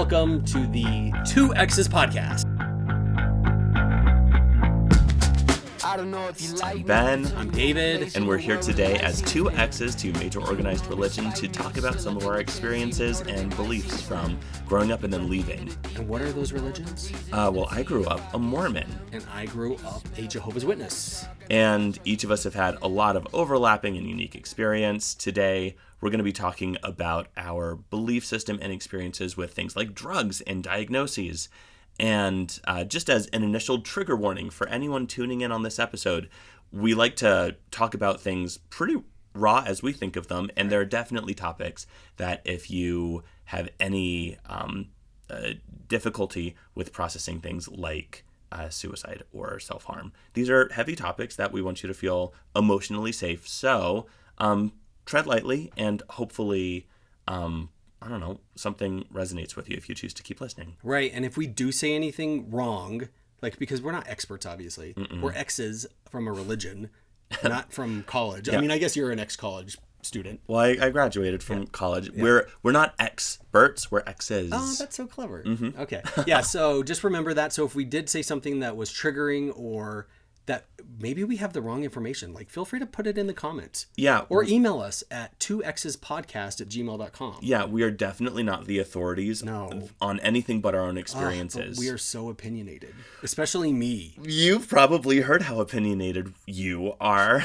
welcome to the Two EXES podcast. I'm Ben. I'm David. And we're here today as two exes to major organized religion to talk about some of our experiences and beliefs from growing up and then leaving. And what are those religions? Well, I grew up a Mormon. And I grew up a Jehovah's Witness. And each of us have had a lot of overlapping and unique experience. Today, we're going to be talking about our belief system and experiences with things like drugs and diagnoses. And just as an initial trigger warning for anyone tuning in on this episode, we like to talk about things pretty raw as we think of them. And there are definitely topics that if you have any difficulty with processing things like suicide or self-harm, these are heavy topics that we want you to feel emotionally safe. So tread lightly and hopefully something resonates with you if you choose to keep listening. Right. And if we do say anything wrong, because we're not experts, obviously. We're exes from a religion, not from college. Yeah. I mean, I guess you're an ex-college student. Well, I graduated from college. Yeah. We're not experts, we're exes. Oh, that's so clever. Okay. Yeah, so just remember that. So if we did say something that was triggering or that maybe we have the wrong information, feel free to put it in the comments. Yeah. Or email us at 2exespodcast@gmail.com. Yeah, we are definitely not the authorities on anything but our own experiences. But we are so opinionated, especially me. You've probably heard how opinionated you are.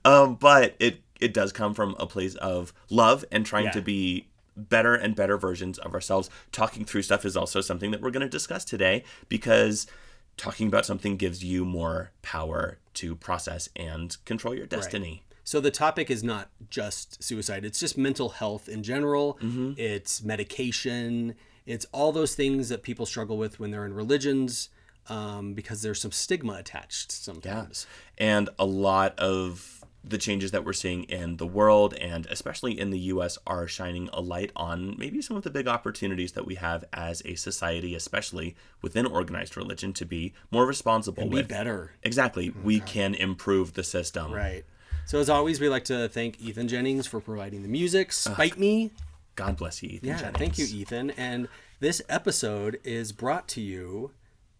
But it does come from a place of love and trying to be better and better versions of ourselves. Talking through stuff is also something that we're going to discuss today because talking about something gives you more power to process and control your destiny. Right. So the topic is not just suicide. It's just mental health in general. It's medication. It's all those things that people struggle with when they're in religions because there's some stigma attached sometimes. Yeah. And a lot of the changes that we're seeing in the world and especially in the U.S. are shining a light on maybe some of the big opportunities that we have as a society, especially within organized religion, to be more responsible. And be better. Exactly. We can improve the system. Right. So as always, we like to thank Ethan Jennings for providing the music. Spite Me. God bless you, Ethan Jennings. Thank you, Ethan. And this episode is brought to you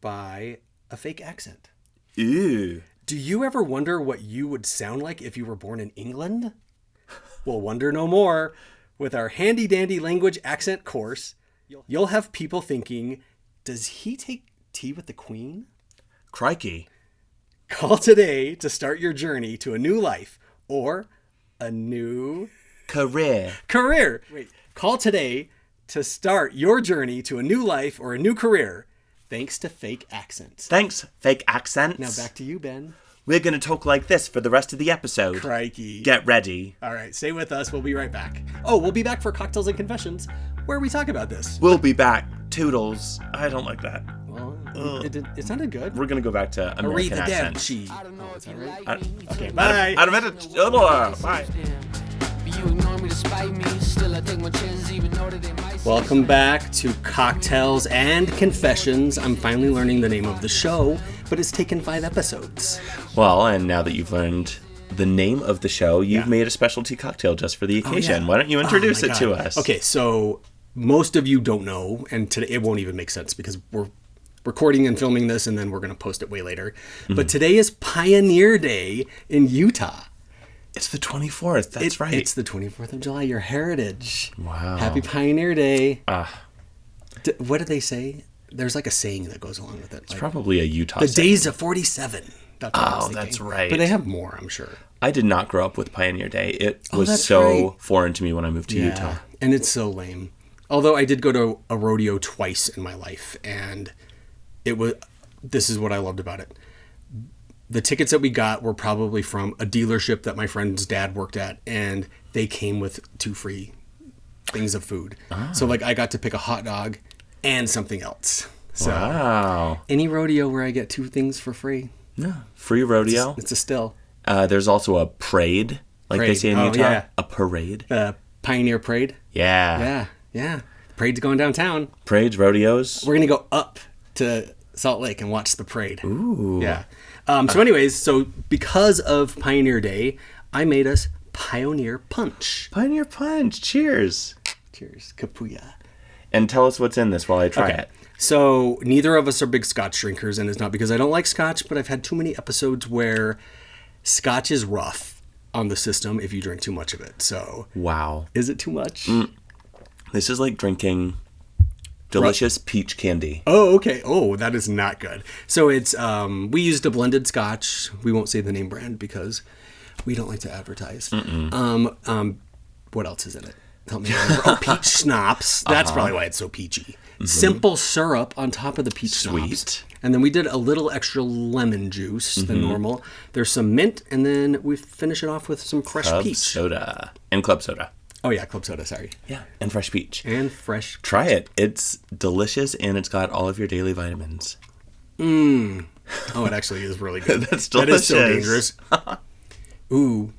by a fake accent. Ew. Do you ever wonder what you would sound like if you were born in England? Well, wonder no more. With our handy-dandy language accent course, you'll have people thinking, does he take tea with the Queen? Crikey. Call today to start your journey to a new life or a new career. Wait, call today to start your journey to a new life or a new career. Thanks to fake accents. Thanks, fake accents. Now back to you, Ben. We're going to talk like this for the rest of the episode. Crikey. Get ready. All right, stay with us. We'll be right back. Oh, we'll be back for Cocktails and Confessions, where we talk about this. We'll be back. Toodles. I don't like that. Well, it sounded good. We're going to go back to American accent. Oh, is that right? Okay, bye. Out of it. Bye. Welcome back to Cocktails and Confessions. I'm finally learning the name of the show, but it's taken 5 episodes. Well, and now that you've learned the name of the show, you've made a specialty cocktail just for the occasion. Why don't you introduce it to us? Okay, so most of you don't know, and today it won't even make sense because we're recording and filming this, and then we're going to post it way later. But today is Pioneer Day in Utah. It's the 24th. That's right. It's the 24th of July, your heritage. Wow. Happy Pioneer Day. What did they say? There's a saying that goes along with it. It's probably a Utah The saying. days of 47. That's right. But they have more, I'm sure. I did not grow up with Pioneer Day. It was so foreign to me when I moved to Utah. And it's so lame. Although I did go to a rodeo twice in my life, and this is what I loved about it. The tickets that we got were probably from a dealership that my friend's dad worked at, and they came with 2 free things of food. So I got to pick a hot dog and something else. So wow. Any rodeo where I get 2 things for free. Yeah. Free rodeo. It's a still. There's also a parade, they say in Utah. Yeah. A parade. Pioneer Parade. Yeah. Yeah. Parade's going downtown. Parades, rodeos. We're going to go up to Salt Lake and watch the parade. Ooh. Yeah. So anyways, because of Pioneer Day, I made us Pioneer Punch. Pioneer Punch. Cheers. Cheers. Kapuya. And tell us what's in this while I try it. So neither of us are big Scotch drinkers, and it's not because I don't like Scotch, but I've had too many episodes where Scotch is rough on the system if you drink too much of it. So Wow. is it too much? This is like drinking delicious peach candy. Oh, okay. Oh, that is not good. So it's we used a blended Scotch. We won't say the name brand because we don't like to advertise. What else is in it? Help me remember. Oh, peach schnapps. That's probably why it's so peachy. Simple syrup on top of the peach schnapps. Sweet. And then we did a little extra lemon juice than normal. There's some mint, and then we finish it off with some fresh Club peach. soda. And club soda. Oh, yeah, club soda, sorry. Yeah. And fresh peach. And fresh. Try it. It's delicious, and it's got all of your daily vitamins. Oh, it actually is really good. That's That is delicious. so dangerous. Ooh,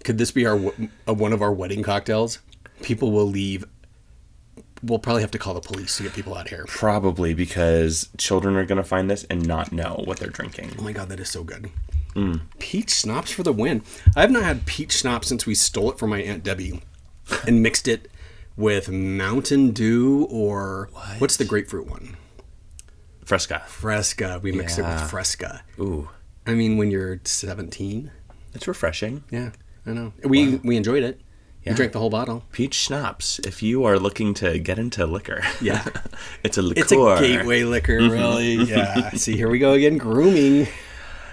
could this be our one of our wedding cocktails? People will leave. We'll probably have to call the police to get people out of here. Probably because children are going to find this and not know what they're drinking. Oh my God, that is so good. Peach schnapps for the win. I have not had peach schnapps since we stole it from my Aunt Debbie and mixed it with Mountain Dew or what's the grapefruit one? Fresca. Fresca. We mixed it with Fresca. Ooh. I mean, when you're 17. It's refreshing. Yeah, I know. We enjoyed it. Yeah. We drank the whole bottle. Peach schnapps. If you are looking to get into liquor. Yeah. It's a liqueur. It's a gateway liquor, really. Yeah. See, here we go again. Grooming.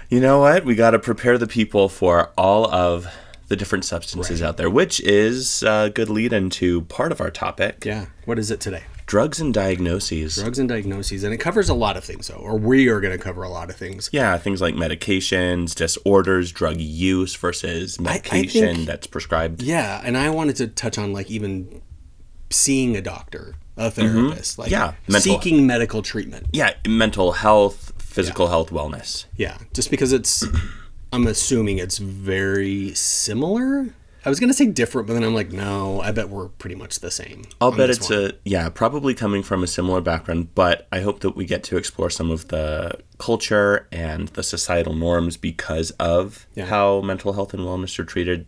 You know what? We got to prepare the people for all of the different substances out there, which is a good lead into part of our topic. Yeah. What is it today? Drugs and diagnoses. Drugs and diagnoses. And it covers a lot of things, though. Or we are going to cover a lot of things. Yeah, things like medications, disorders, drug use versus medication I think, that's prescribed. Yeah. And I wanted to touch on, like, even seeing a doctor, a therapist. Like, seeking medical treatment. Yeah, mental health, physical health, wellness. Yeah. Just because it's, I'm assuming it's very similar. I was going to say different, but then I'm like, no, I bet we're pretty much the same. I'll bet it's probably coming from a similar background, but I hope that we get to explore some of the culture and the societal norms because of how mental health and wellness are treated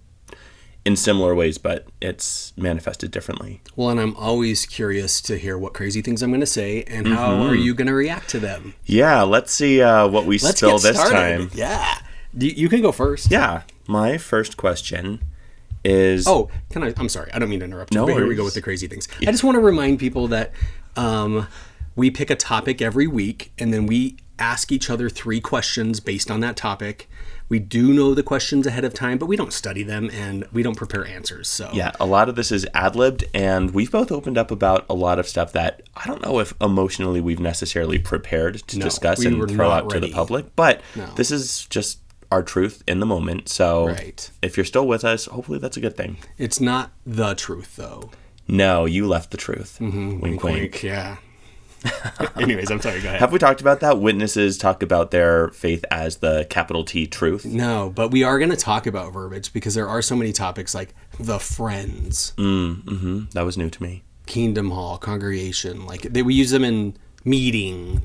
in similar ways, but it's manifested differently. Well, and I'm always curious to hear what crazy things I'm going to say and how are you going to react to them. Yeah, let's see what we spill this time. Yeah. You can go first. Yeah. My first question is... Oh, I'm sorry. I don't mean to interrupt you, No but here we worries. go with the crazy things. I just want to remind people that we pick a topic every week, and then we ask each other 3 questions based on that topic. We do know the questions ahead of time, but we don't study them, and we don't prepare answers. So yeah, a lot of this is ad-libbed, and we've both opened up about a lot of stuff that I don't know if emotionally we've necessarily prepared to discuss and throw out to the public, but this is just our truth in the moment. So if you're still with us, hopefully that's a good thing. It's not the truth, though. No, you left the truth. Wink, wink. Yeah. Anyways, I'm sorry. Go ahead. Have we talked about that? Witnesses talk about their faith as the capital T truth. No, but we are going to talk about verbiage because there are so many topics like the friends. That was new to me. Kingdom Hall, congregation. Like we use them in meeting.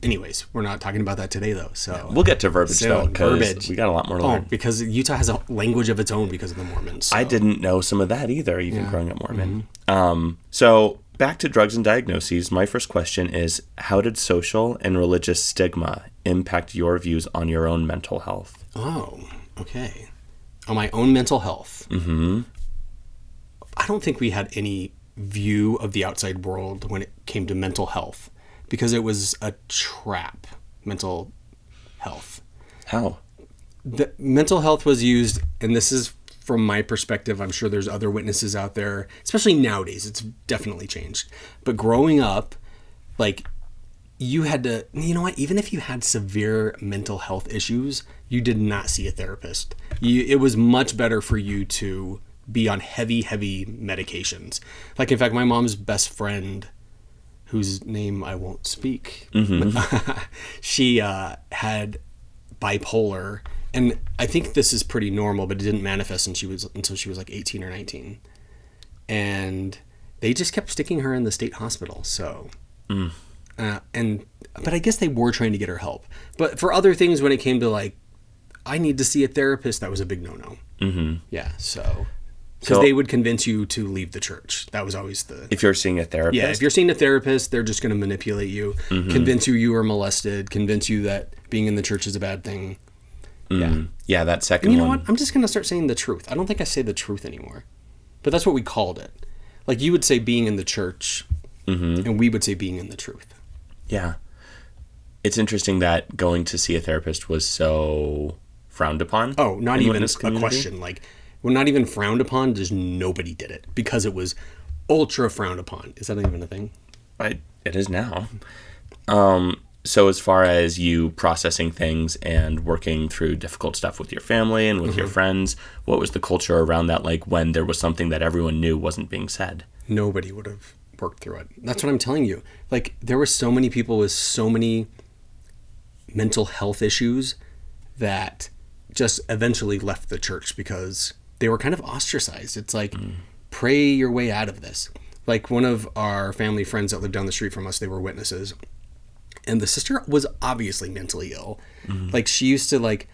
Anyways, we're not talking about that today, though. So we'll get to verbiage, though, because we got a lot more to learn. Because Utah has a language of its own because of the Mormons. So. I didn't know some of that either, even growing up Mormon. So back to drugs and diagnoses, my first question is, how did social and religious stigma impact your views on your own mental health? Oh, okay. On my own mental health. I don't think we had any view of the outside world when it came to mental health because it was a trap, mental health. How? The mental health was used, and this is from my perspective, I'm sure there's other witnesses out there, especially nowadays, it's definitely changed. But growing up, like, you had to, you know what, even if you had severe mental health issues, you did not see a therapist. It was much better for you to be on heavy medications. Like, in fact, my mom's best friend, whose name I won't speak, she had bipolar. And I think this is pretty normal, but it didn't manifest until she was like 18 or 19. And they just kept sticking her in the state hospital. So, but I guess they were trying to get her help. But for other things, when it came to like, I need to see a therapist, that was a big no-no. Yeah, so. Because they would convince you to leave the church. That was always the... If you're seeing a therapist? Yeah, if you're seeing a therapist, they're just going to manipulate you, convince you were molested, convince you that being in the church is a bad thing. Yeah. Yeah, that second and you one. know what? I'm just going to start saying the truth. I don't think I say the truth anymore. But that's what we called it. Like, you would say being in the church, and we would say being in the truth. Yeah. It's interesting that going to see a therapist was so frowned upon. Oh, not even a question. Like, well, not even frowned upon, just nobody did it. Because it was ultra frowned upon. Is that even a thing? It is now. So as far as you processing things and working through difficult stuff with your family and with your friends, what was the culture around that like when there was something that everyone knew wasn't being said? Nobody would have worked through it. That's what I'm telling you. Like, there were so many people with so many mental health issues that just eventually left the church because they were kind of ostracized. It's like, pray your way out of this. Like, one of our family friends that lived down the street from us, they were witnesses. And the sister was obviously mentally ill. Like, she used to, like,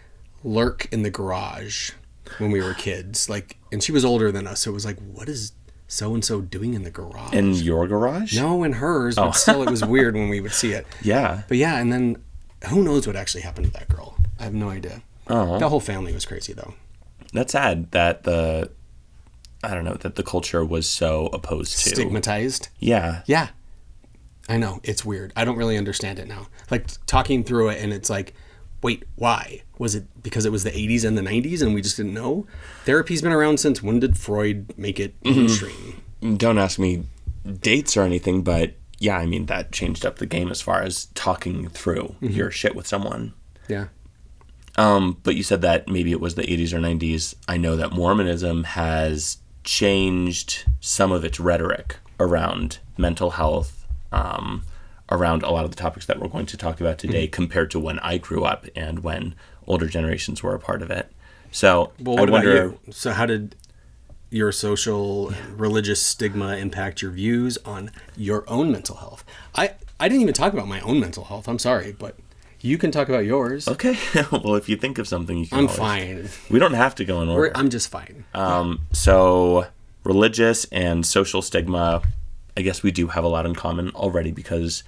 lurk in the garage when we were kids. Like, and she was older than us. So it was like, what is so-and-so doing in the garage? In your garage? No, in hers. But still, it was weird when we would see it. Yeah. But yeah, and then who knows what actually happened to that girl? I have no idea. The whole family was crazy, though. That's sad that the culture was so opposed to. Stigmatized? Yeah. Yeah. I know. It's weird. I don't really understand it now. Like, talking through it, and it's like, wait, why? Was it because it was the 80s and the 90s and we just didn't know? Therapy's been around since when did Freud make it mainstream? Don't ask me dates or anything, but yeah, I mean, that changed up the game as far as talking through your shit with someone. Yeah. But you said that maybe it was the 80s or 90s. I know that Mormonism has changed some of its rhetoric around mental health, around a lot of the topics that we're going to talk about today compared to when I grew up and when older generations were a part of it. So well, what about you? So how did your social and religious stigma impact your views on your own mental health? I didn't even talk about my own mental health. I'm sorry, but you can talk about yours. Okay. Well, if you think of something, you can I'm fine. We don't have to go in order. I'm just fine. So religious and social stigma, I guess we do have a lot in common already because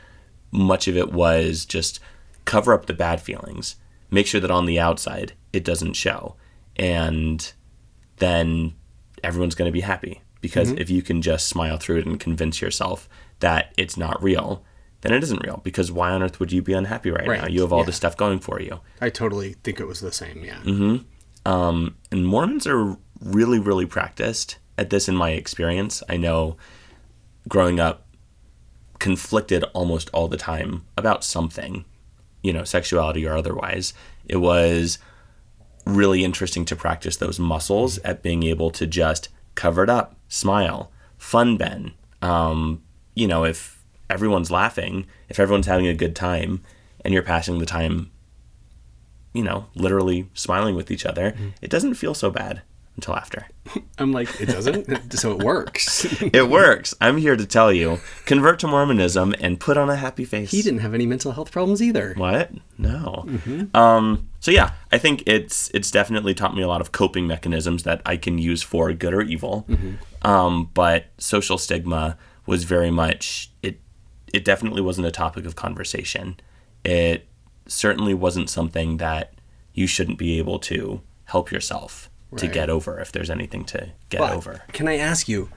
much of it was just cover up the bad feelings, make sure that on the outside it doesn't show, and then everyone's going to be happy because if you can just smile through it and convince yourself that it's not real, then it isn't real, because why on earth would you be unhappy right now? You have all this stuff going for you. I totally think it was the same, yeah. And Mormons are really, really practiced at this in my experience. I know growing up, conflicted almost all the time about something, sexuality or otherwise. It was really interesting to practice those muscles at being able to just cover it up, smile, fun Ben. If everyone's laughing, if everyone's having a good time and you're passing the time, literally smiling with each other, it doesn't feel so bad until after. I'm like, it doesn't? So it works. It works. I'm here to tell you, convert to Mormonism and put on a happy face. He didn't have any mental health problems either. What? No. So yeah, I think it's definitely taught me a lot of coping mechanisms that I can use for good or evil. But social stigma was very much, it definitely wasn't a topic of conversation. It certainly wasn't something that you shouldn't be able to help yourself to get over if there's anything to get over. Can I ask you,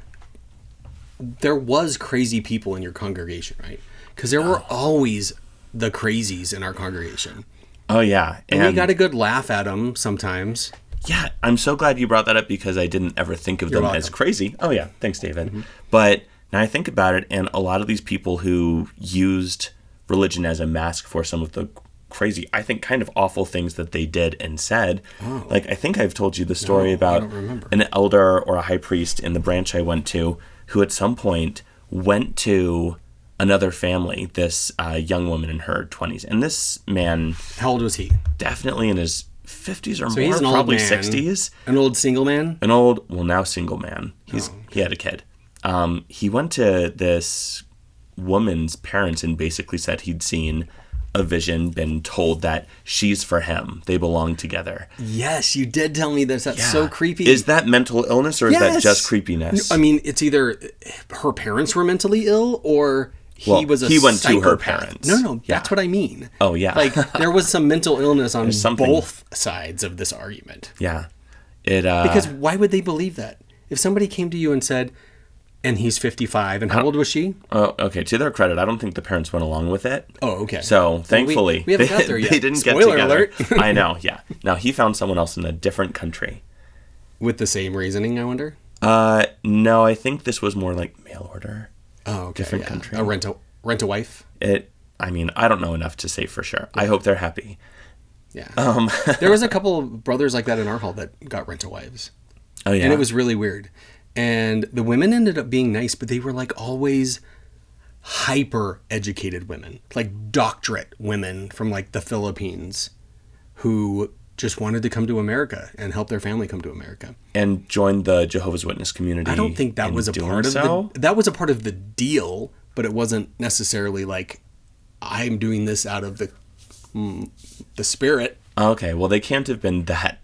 there was crazy people in your congregation, right? Because there were always the crazies in our congregation. Oh, yeah. And we got a good laugh at them sometimes. Yeah, I'm so glad you brought that up because I didn't ever think of them as crazy. Oh, yeah. Thanks, David. But now I think about it, and a lot of these people who used religion as a mask for some of the crazy, I think, kind of awful things that they did and said. Like, I think I've told you the story about an elder or a high priest in the branch I went to who at some point went to another family, this young woman in her 20s. And this man... How old was he? Definitely in his 50s or so more, he's an probably old man. 60s. An old single man? Now single man. He had a kid. He went to this woman's parents and basically said he'd seen a vision been told that she's for him. They belong together. Yes, you did tell me this. That's so creepy. Is that mental illness or is that just creepiness? I mean, it's either her parents were mentally ill or he was a he went psychopath. to her parents. No, that's what I mean. Oh, yeah. Like, there was some mental illness on both sides of this argument. Yeah. Because why would they believe that? If somebody came to you and said, and he's 55, and how old was she? Oh, okay. To their credit, I don't think the parents went along with it. Oh, okay. So, thankfully, we haven't got there yet. They didn't Spoiler get together. alert. I know, yeah. Now, he found someone else in a different country. With the same reasoning, I wonder? No, I think this was more like mail order. Oh, okay. Different country. A rent a wife? I mean, I don't know enough to say for sure. Yeah. I hope they're happy. Yeah. There was a couple of brothers like that in our hall that got rent-a-wives. Oh, yeah? And it was really weird. And the women ended up being nice, but they were like always hyper-educated women. Like doctorate women from like the Philippines who just wanted to come to America and help their family come to America. And join the Jehovah's Witness community. I don't think that was a part of that was a part of the deal, but it wasn't necessarily like, I'm doing this out of the spirit. Okay, well, they can't have been that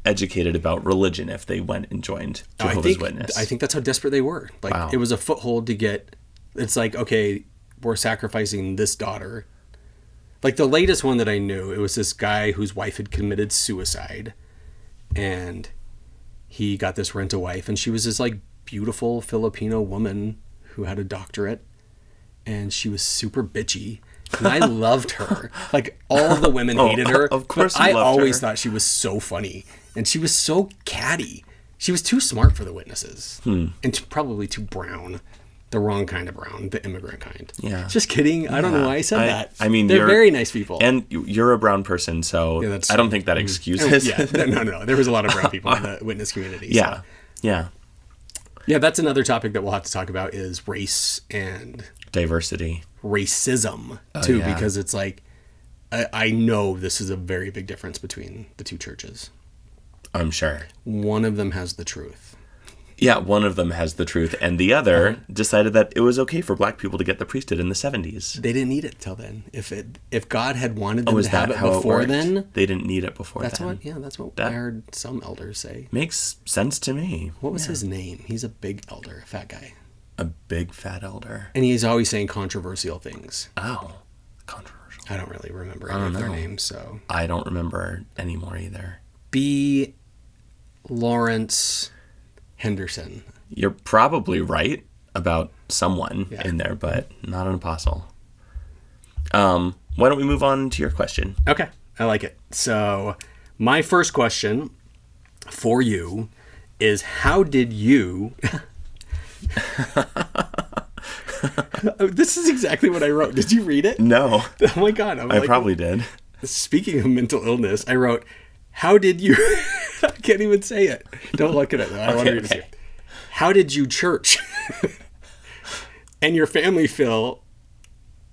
educated about religion if they went and joined Jehovah's Witness. I think that's how desperate they were. Like, wow. It was a foothold to get. It's like, okay, we're sacrificing this daughter. Like the latest one that I knew, it was this guy whose wife had committed suicide, and he got this rent-a-wife, and she was this like beautiful Filipino woman who had a doctorate, and she was super bitchy. And I loved her. Like, all of the women hated her. Of course, but I always thought she was so funny. And she was so catty. She was too smart for the witnesses. And probably too brown. The wrong kind of brown. The immigrant kind. Yeah. Just kidding. I don't know why I said that. I mean, they're very nice people. And you're a brown person, so I don't think that excuses. No. There was a lot of brown people in the witness community. Yeah. So. Yeah. Yeah, that's another topic that we'll have to talk about is race and diversity. Racism, too, because it's like, I know this is a very big difference between the two churches. I'm sure. One of them has the truth. Yeah, one of them has the truth, and the other decided that it was okay for black people to get the priesthood in the 70s. They didn't need it till then. If God had wanted them to have it before then, they didn't need it before that's then. That's what I heard some elders say. Makes sense to me. What was his name? He's a big elder, a fat guy. A big fat elder. And he's always saying controversial things. Oh, controversial. I don't really remember any of their names, so. I don't remember anymore either. B. Lawrence Henderson. You're probably right about someone in there, but not an apostle. Why don't we move on to your question? Okay, I like it. So, my first question for you is, how did you... This is exactly what I wrote. Did you read it? No. Oh my God. I probably did. Speaking of mental illness, I wrote, how did you... I can't even say it. Don't look at it, though. I want to read it. How did you church and your family feel...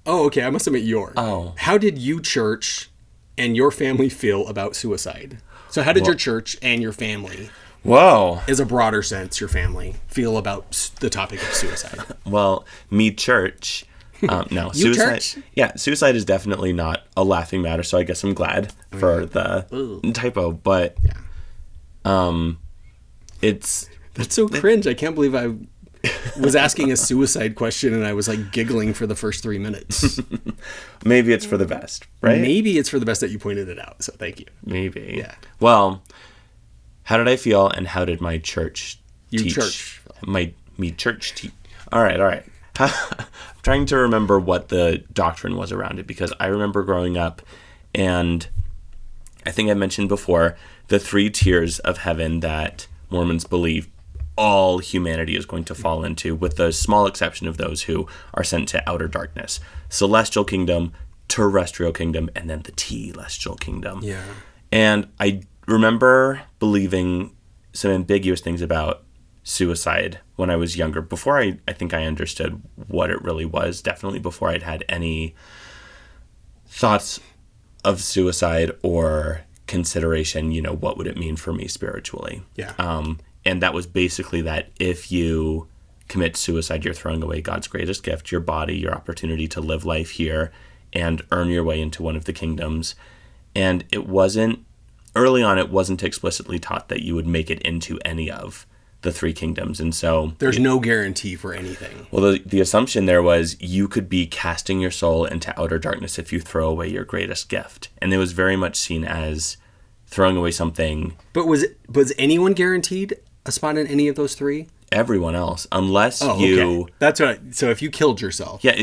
Oh, okay. I must have meant your. Oh. How did you church and your family feel about suicide? So how did your church and your family... Whoa. Is a broader sense, your family feel about the topic of suicide? Well, me church. No, you suicide. Church? Yeah, suicide is definitely not a laughing matter. So I guess I'm glad for the typo. But it's that's so cringe. I can't believe I was asking a suicide question and I was like giggling for the first 3 minutes. Maybe it's for the best, right? Maybe it's for the best that you pointed it out. So thank you. Maybe. Yeah. Well. How did I feel, and how did my church teach? Church. Me church teach. All right. I'm trying to remember what the doctrine was around it, because I remember growing up, and I think I mentioned before, the 3 tiers of heaven that Mormons believe all humanity is going to fall into, with the small exception of those who are sent to outer darkness. Celestial kingdom, terrestrial kingdom, and then the telestial kingdom. Yeah. And I remember believing some ambiguous things about suicide when I was younger, before I think I understood what it really was, definitely before I'd had any thoughts of suicide or consideration, what would it mean for me spiritually? Yeah. And that was basically that if you commit suicide, you're throwing away God's greatest gift, your body, your opportunity to live life here, and earn your way into one of the kingdoms. And early on, it wasn't explicitly taught that you would make it into any of the three kingdoms. And so there's no guarantee for anything. Well, the assumption there was you could be casting your soul into outer darkness if you throw away your greatest gift. And it was very much seen as throwing away something. But was anyone guaranteed a spot in any of those three? Everyone else, unless okay. That's right. So if you killed yourself. Yeah,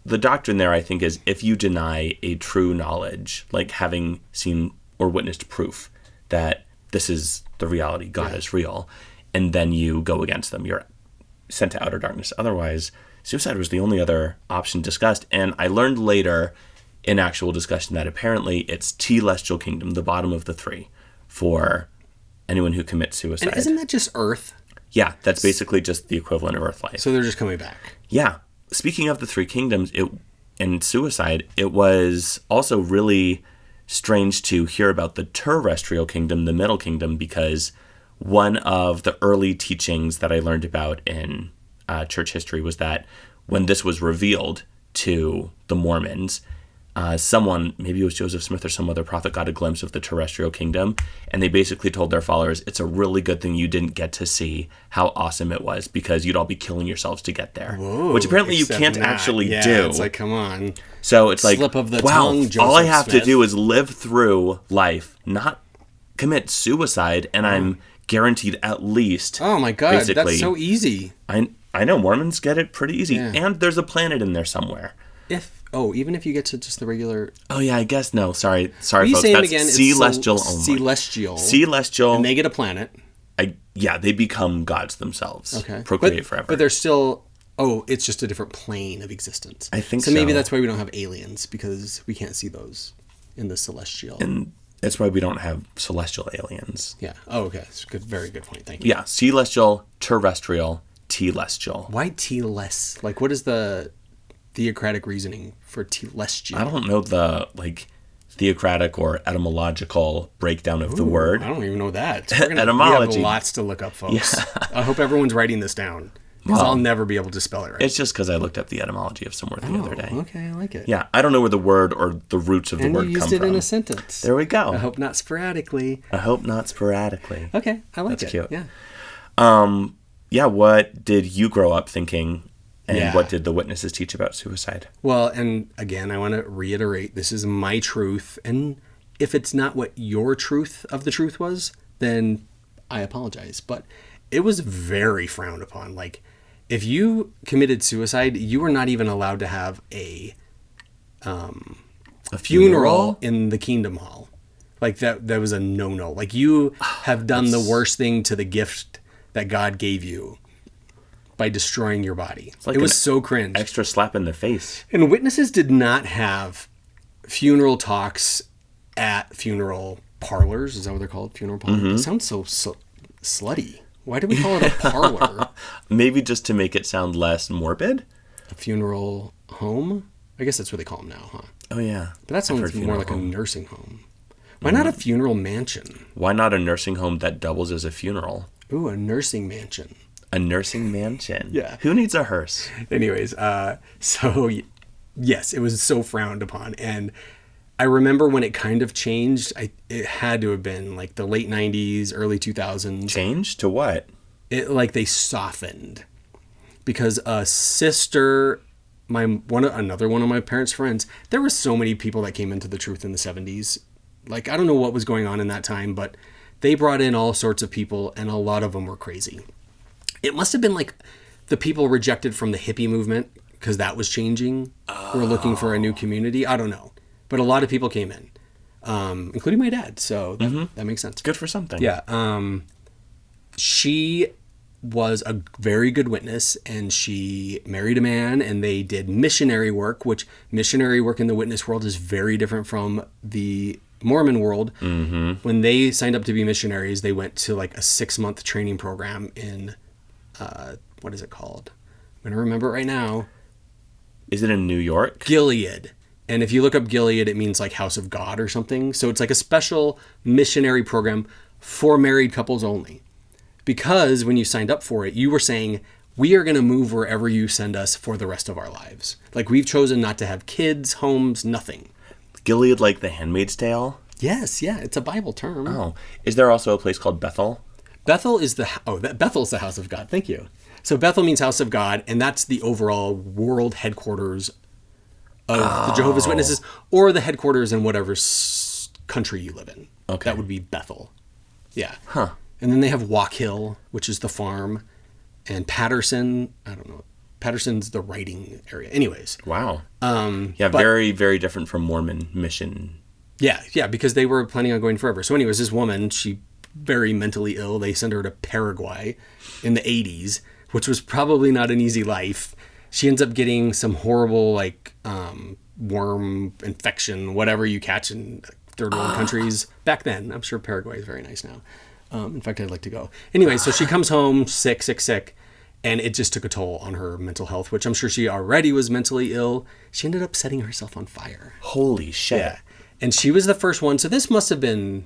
the doctrine there, I think, is if you deny a true knowledge, like having seen or witnessed proof that this is the reality, God is real, and then you go against them, you're sent to outer darkness. Otherwise, suicide was the only other option discussed. And I learned later in actual discussion that apparently it's telestial kingdom, the bottom of the three, for anyone who commits suicide. And isn't that just Earth? Yeah, that's basically just the equivalent of Earth life. So they're just coming back. Yeah. Speaking of the three kingdoms and suicide, it was also really strange to hear about the terrestrial kingdom, the middle kingdom, because one of the early teachings that I learned about in church history was that when this was revealed to the Mormons, someone, maybe it was Joseph Smith or some other prophet, got a glimpse of the terrestrial kingdom, and they basically told their followers, it's a really good thing you didn't get to see how awesome it was, because you'd all be killing yourselves to get there. Whoa, which apparently you can't actually do. It's like, come on. So it's like, slip of the wow, tongue, Joseph all I have Smith. to do is live through life, not commit suicide, and I'm guaranteed at least. Oh my God, that's so easy. I know, Mormons get it pretty easy. Yeah. And there's a planet in there somewhere. Even if you get to just the regular... Oh, yeah, I guess no. Sorry, Will folks. you say That's it again? celestial only. Celestial. Celestial. And they get a planet. They become gods themselves. Okay. Procreate forever. But they're still... Oh, it's just a different plane of existence. I think so. So maybe that's why we don't have aliens, because we can't see those in the celestial. And that's why we don't have celestial aliens. Yeah. Oh, okay. That's a good, very good point. Thank you. Yeah. Celestial, terrestrial, telestial. Why T-less? Like, what is the theocratic reasoning for telestial? I don't know the theocratic or etymological breakdown of the word. I don't even know that. So Etymology. We have lots to look up, folks. Yeah. I hope everyone's writing this down, because I'll never be able to spell it right. It's just because I looked up the etymology of some word the other day. Okay, I like it. Yeah, I don't know where the word or the roots of the word come from. And you used it in a sentence. There we go. I hope not sporadically. Okay, I like it. That's cute. Yeah. What did you grow up thinking? And what did the witnesses teach about suicide? Well, and again, I want to reiterate, this is my truth. And if it's not what your truth of the truth was, then I apologize. But it was very frowned upon. Like, if you committed suicide, you were not even allowed to have a funeral in the Kingdom Hall. Like, that was a no-no. Like, you have done the worst thing to the gift that God gave you by destroying your body. It was so cringe. Extra slap in the face. And witnesses did not have funeral talks at funeral parlors. Is that what they're called? Funeral parlors? Mm-hmm. It sounds so slutty. Why do we call it a parlor? Maybe just to make it sound less morbid? A funeral home? I guess that's what they call them now, huh? Oh, yeah. But that sounds more like a nursing home. Why not a funeral mansion? Why not a nursing home that doubles as a funeral? Ooh, a nursing mansion. A nursing mansion. Yeah. Who needs a hearse? Anyways, so yes, it was so frowned upon. And I remember when it kind of changed, it had to have been like the late 90s, early 2000s. Changed to what? They softened. Because a sister, another one of my parents' friends, there were so many people that came into the truth in the 70s. Like, I don't know what was going on in that time, but they brought in all sorts of people, and a lot of them were crazy. It must have been like the people rejected from the hippie movement, because that was changing. We're looking for a new community. I don't know. But a lot of people came in, including my dad. So that makes sense. Good for something. Yeah. She was a very good witness, and she married a man, and they did missionary work, which missionary work in the witness world is very different from the Mormon world. Mm-hmm. When they signed up to be missionaries, they went to like a 6-month training program in... what is it called? I'm going to remember it right now. Is it in New York? Gilead. And if you look up Gilead, it means like House of God or something. So it's like a special missionary program for married couples only. Because when you signed up for it, you were saying, we are going to move wherever you send us for the rest of our lives. Like, we've chosen not to have kids, homes, nothing. Gilead, like the Handmaid's Tale? Yes, yeah, it's a Bible term. Oh. Is there also a place called Bethel? Bethel is Bethel's the house of God. Thank you. So Bethel means house of God, and that's the overall world headquarters of the Jehovah's Witnesses, or the headquarters in whatever country you live in. Okay. That would be Bethel. Yeah. Huh. And then they have Walk Hill, which is the farm, and Patterson. I don't know. Patterson's the writing area. Anyways. Wow. Very, very different from Mormon mission. Yeah, because they were planning on going forever. So anyways, this woman, she very mentally ill. They sent her to Paraguay in the 80s, which was probably not an easy life. She ends up getting some horrible, like, worm infection, whatever you catch in third world countries. Back then, I'm sure Paraguay is very nice now. In fact, I'd like to go. Anyway, so she comes home sick, and it just took a toll on her mental health, which I'm sure she already was mentally ill. She ended up setting herself on fire. Holy shit. Yeah. And she was the first one. So this must have been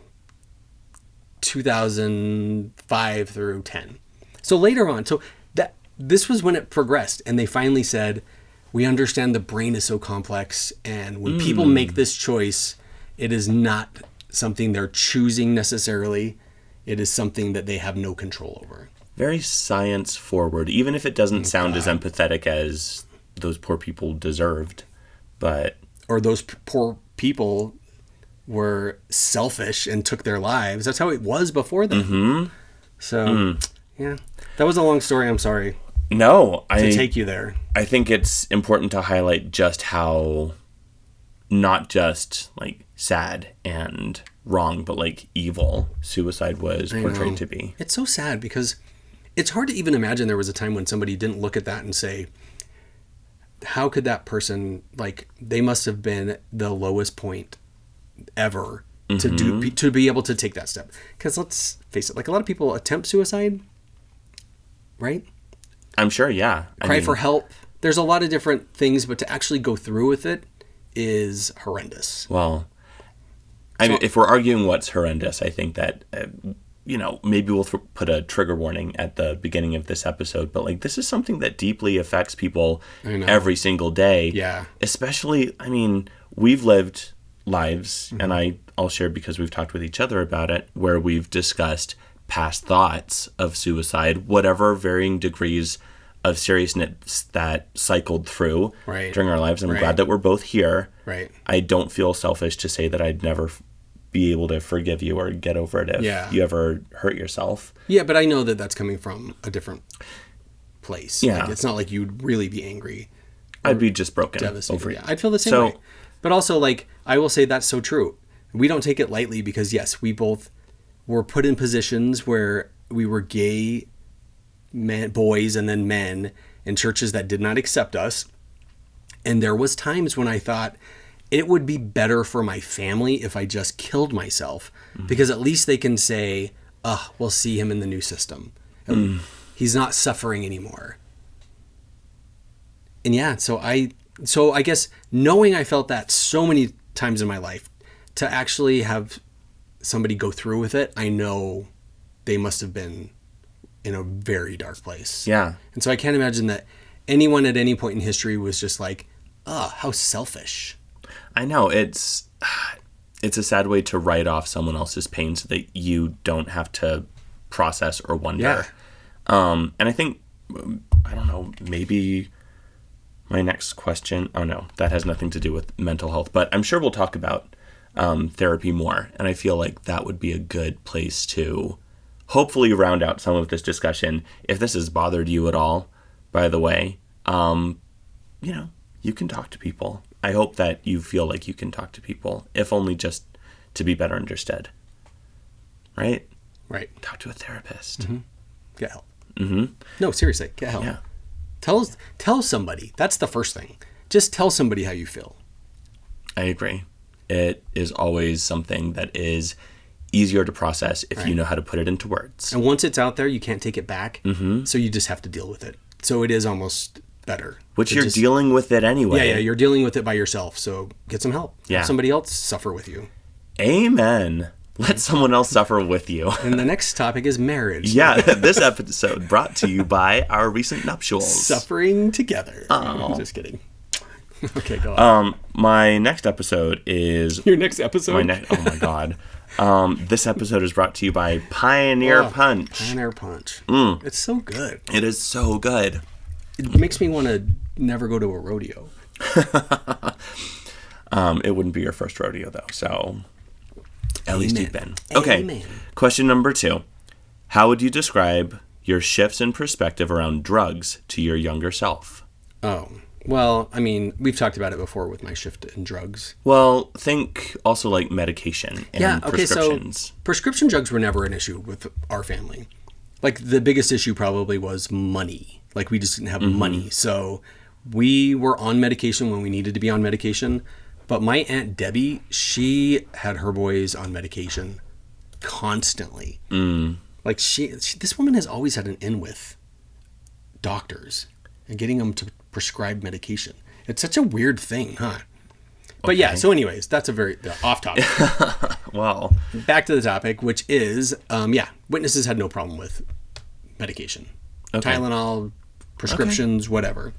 2005 through 10. So later on, this was when it progressed, and they finally said, we understand the brain is so complex, and when people make this choice, it is not something they're choosing necessarily. It is something that they have no control over. Very science forward, even if it doesn't sound as empathetic as those poor people deserved. Or those poor people were selfish and took their lives. That's how it was before then. Mm-hmm. So, yeah. That was a long story. I'm sorry. No, to take you there. I think it's important to highlight just how not just like sad and wrong, but like evil suicide was portrayed to be. It's so sad because it's hard to even imagine there was a time when somebody didn't look at that and say, how could that person, like, they must have been the lowest point ever to be able to take that step. Because let's face it, like, a lot of people attempt suicide, right? I'm sure, yeah. Cry for help. There's a lot of different things, but to actually go through with it is horrendous. Well, if we're arguing what's horrendous, I think that, maybe we'll put a trigger warning at the beginning of this episode, but like, this is something that deeply affects people every single day. Yeah. Especially, we've lived lives, and I'll share because we've talked with each other about it, where we've discussed past thoughts of suicide, whatever varying degrees of seriousness that cycled through during our lives. And I'm glad that we're both here. Right. I don't feel selfish to say that I'd never be able to forgive you or get over it if you ever hurt yourself. Yeah, but I know that that's coming from a different place. Yeah. Like, it's not like you'd really be angry. I'd be just broken. Devastated. Over it. Yeah, I'd feel the same way. But also, like, I will say that's so true. We don't take it lightly because, yes, we both were put in positions where we were gay boys and then men in churches that did not accept us. And there was times when I thought it would be better for my family if I just killed myself, because at least they can say, we'll see him in the new system. He's not suffering anymore. And yeah, so I guess knowing I felt that so many times in my life, to actually have somebody go through with it, I know they must have been in a very dark place. Yeah. And so I can't imagine that anyone at any point in history was just like, how selfish. I know. It's a sad way to write off someone else's pain so that you don't have to process or wonder. Yeah. And I think, I don't know, maybe my next question, that has nothing to do with mental health, but I'm sure we'll talk about therapy more. And I feel like that would be a good place to hopefully round out some of this discussion. If this has bothered you at all, by the way, you can talk to people. I hope that you feel like you can talk to people, if only just to be better understood. Right? Right. Talk to a therapist. Mm-hmm. Get help. Mm-hmm. No, seriously, get help. Yeah. Tell somebody. That's the first thing. Just tell somebody how you feel. I agree. It is always something that is easier to process if you know how to put it into words. And once it's out there, you can't take it back. Mm-hmm. So you just have to deal with it. So it is almost better. Which you're dealing with it anyway. Yeah, you're dealing with it by yourself. So get some help. Yeah. Have somebody else suffer with you. Amen. Let someone else suffer with you. And the next topic is marriage. Yeah, this episode brought to you by our recent nuptials. Suffering together. Oh. Just kidding. Okay, go on. My next episode is... Your next episode? Oh, my God. This episode is brought to you by Pioneer Punch. Pioneer Punch. It's so good. It is so good. It makes me want to never go to a rodeo. It wouldn't be your first rodeo, though, so... At least you've been. Amen. Okay, question number 2. How would you describe your shifts in perspective around drugs to your younger self? Oh, well, I mean, we've talked about it before with my shift in drugs. Well, think also like medication and prescriptions. So prescription drugs were never an issue with our family. Like, the biggest issue probably was money. Like, we just didn't have money. So we were on medication when we needed to be on medication. But my Aunt Debbie, she had her boys on medication constantly. Like, this woman has always had an in with doctors and getting them to prescribe medication. It's such a weird thing, huh? But yeah, so anyways, that's a very off topic. Wow. Back to the topic, which is, witnesses had no problem with medication. Okay. Tylenol, prescriptions, whatever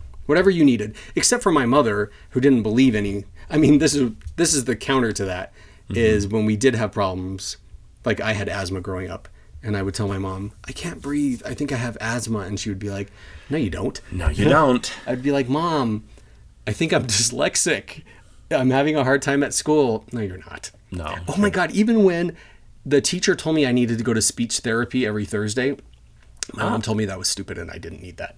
you needed, except for my mother, who didn't believe any. I mean, this is the counter to that, is when we did have problems, like I had asthma growing up, and I would tell my mom, I can't breathe, I think I have asthma, and she would be like, no, you don't. No, you don't. I'd be like, Mom, I think I'm dyslexic. I'm having a hard time at school. No, you're not. No. Oh my God, even when the teacher told me I needed to go to speech therapy every Thursday, my mom told me that was stupid and I didn't need that.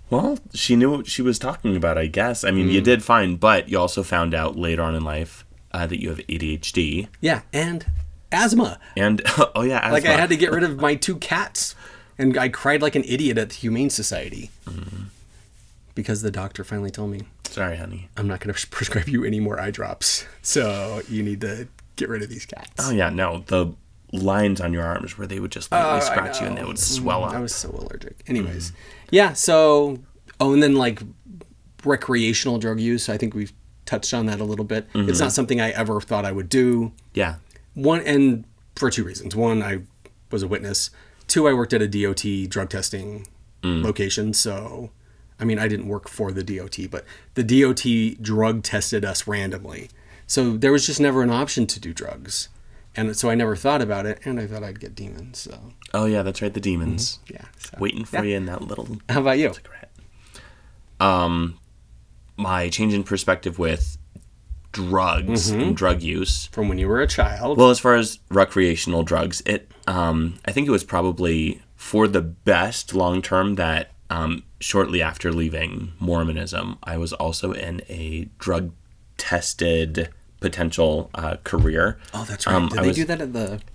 Well, she knew what she was talking about, I guess. I mean, you did fine, but you also found out later on in life that you have ADHD. Yeah, and asthma. And, asthma. Like, I had to get rid of my 2 cats, and I cried like an idiot at the Humane Society. Because the doctor finally told me, sorry, honey, I'm not going to prescribe you any more eye drops, so you need to get rid of these cats. Oh, yeah, no, the lines on your arms where they would just lightly scratch you and they would swell up. I was so allergic. Anyways, yeah, so, and then like recreational drug use, I think we've touched on that a little bit. It's not something I ever thought I would do. Yeah. One, and for 2 reasons. One, I was a witness. 2, I worked at a DOT drug testing location, so... I mean, I didn't work for the DOT, but the DOT drug tested us randomly. So there was just never an option to do drugs. And so I never thought about it, and I thought I'd get demons. So. Oh, yeah, that's right, the demons. Yeah. So, waiting for you in that little... How about you? Cigarette. My change in perspective with drugs and drug use. From when you were a child. Well, as far as recreational drugs, I think it was probably for the best long-term that... shortly after leaving Mormonism, I was also in a drug-tested potential career. Oh, that's right. Did they do that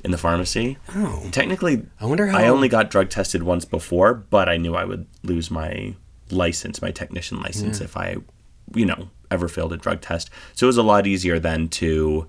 in the pharmacy? Oh, technically, I wonder how. I only got drug tested once before, but I knew I would lose my license, my technician license, if I, ever failed a drug test. So it was a lot easier then to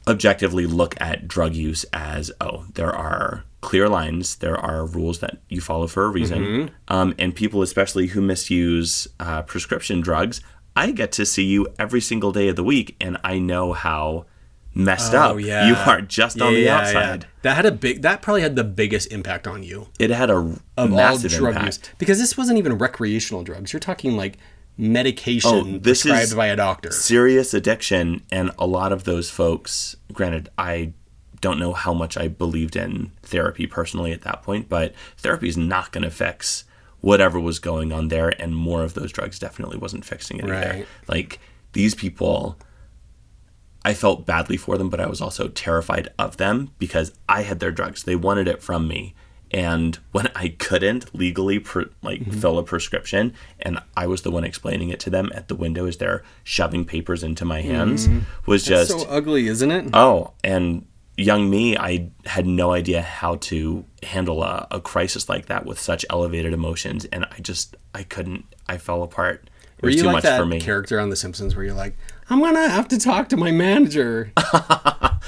objectively look at drug use as, there are clear lines, there are rules that you follow for a reason, and people especially who misuse prescription drugs, I get to see you every single day of the week, and I know how messed up you are just on the outside. Yeah. That probably had the biggest impact on you. It had a massive impact. Use. Because this wasn't even recreational drugs. You're talking like medication prescribed by a doctor. Serious addiction, and a lot of those folks, granted, I don't know how much I believed in therapy personally at that point, but therapy is not going to fix whatever was going on there, and more of those drugs definitely wasn't fixing it either. Like, these people, I felt badly for them, but I was also terrified of them because I had their drugs. They wanted it from me. And when I couldn't legally fill a prescription, and I was the one explaining it to them at the window as they're shoving papers into my hands, was just... That's so ugly, isn't it? Oh, and young me, I had no idea how to handle a crisis like that with such elevated emotions, and I couldn't. I fell apart. It was too much for me. Were you like that character on The Simpsons where you're like, I'm going to have to talk to my manager?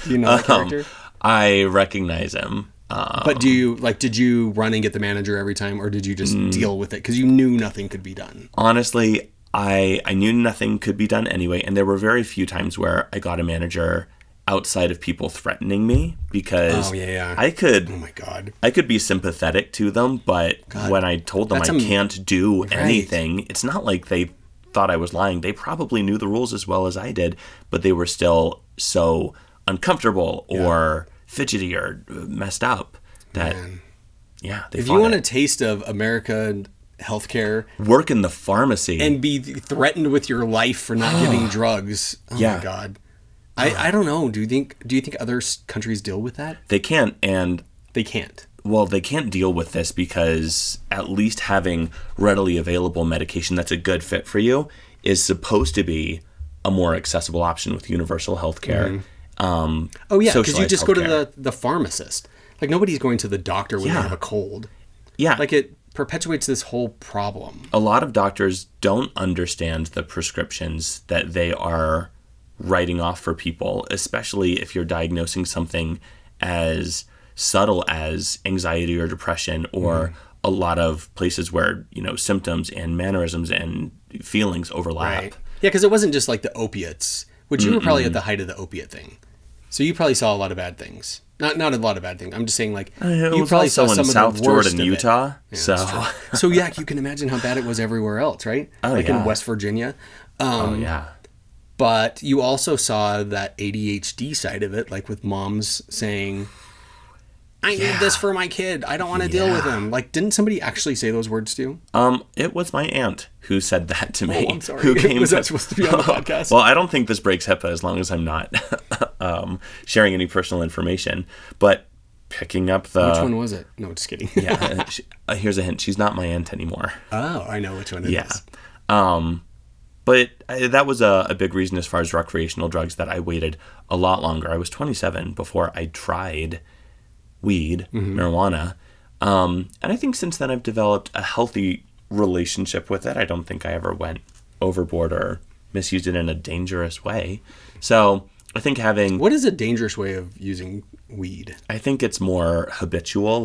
Do you know that character? I recognize him. But did you run and get the manager every time, or did you just deal with it because you knew nothing could be done? Honestly, I knew nothing could be done anyway, and there were very few times where I got a manager outside of people threatening me, because oh my God, I could be sympathetic to them, but when I told them I can't do anything, it's not like they thought I was lying. They probably knew the rules as well as I did, but they were still so uncomfortable or fidgety or messed up that they if you want a taste of America healthcare, work in the pharmacy and be threatened with your life for not giving drugs. Oh my God. I don't know. Do you think other countries deal with that? They can't, and they can't. Well, they can't deal with this because at least having readily available medication that's a good fit for you is supposed to be a more accessible option with universal health care. Because you just go to the pharmacist. Like, nobody's going to the doctor when they have a cold. Yeah. Like, it perpetuates this whole problem. A lot of doctors don't understand the prescriptions that they are writing off for people, especially if you're diagnosing something as subtle as anxiety or depression, or a lot of places where, symptoms and mannerisms and feelings overlap. Right. Yeah, because it wasn't just like the opiates, which you were probably at the height of the opiate thing. So you probably saw a lot of bad things. Not a lot of bad things. I'm just saying, like, you probably saw some South of the worst Jordan, Utah. Yeah, so you can imagine how bad it was everywhere else, right? In West Virginia. But you also saw that ADHD side of it, like with moms saying, I need this for my kid. I don't want to deal with him. Like, didn't somebody actually say those words to you? It was my aunt who said that to me. Oh, I'm sorry. Was that supposed to be on the podcast? Well, I don't think this breaks HIPAA as long as I'm not sharing any personal information. But picking up the... Which one was it? No, just kidding. Here's a hint. She's not my aunt anymore. Oh, I know which one it is. But that was a big reason as far as recreational drugs that I waited a lot longer. I was 27 before I tried weed, marijuana. And I think since then I've developed a healthy relationship with it. I don't think I ever went overboard or misused it in a dangerous way. So I think having... What is a dangerous way of using weed? I think it's more habitual.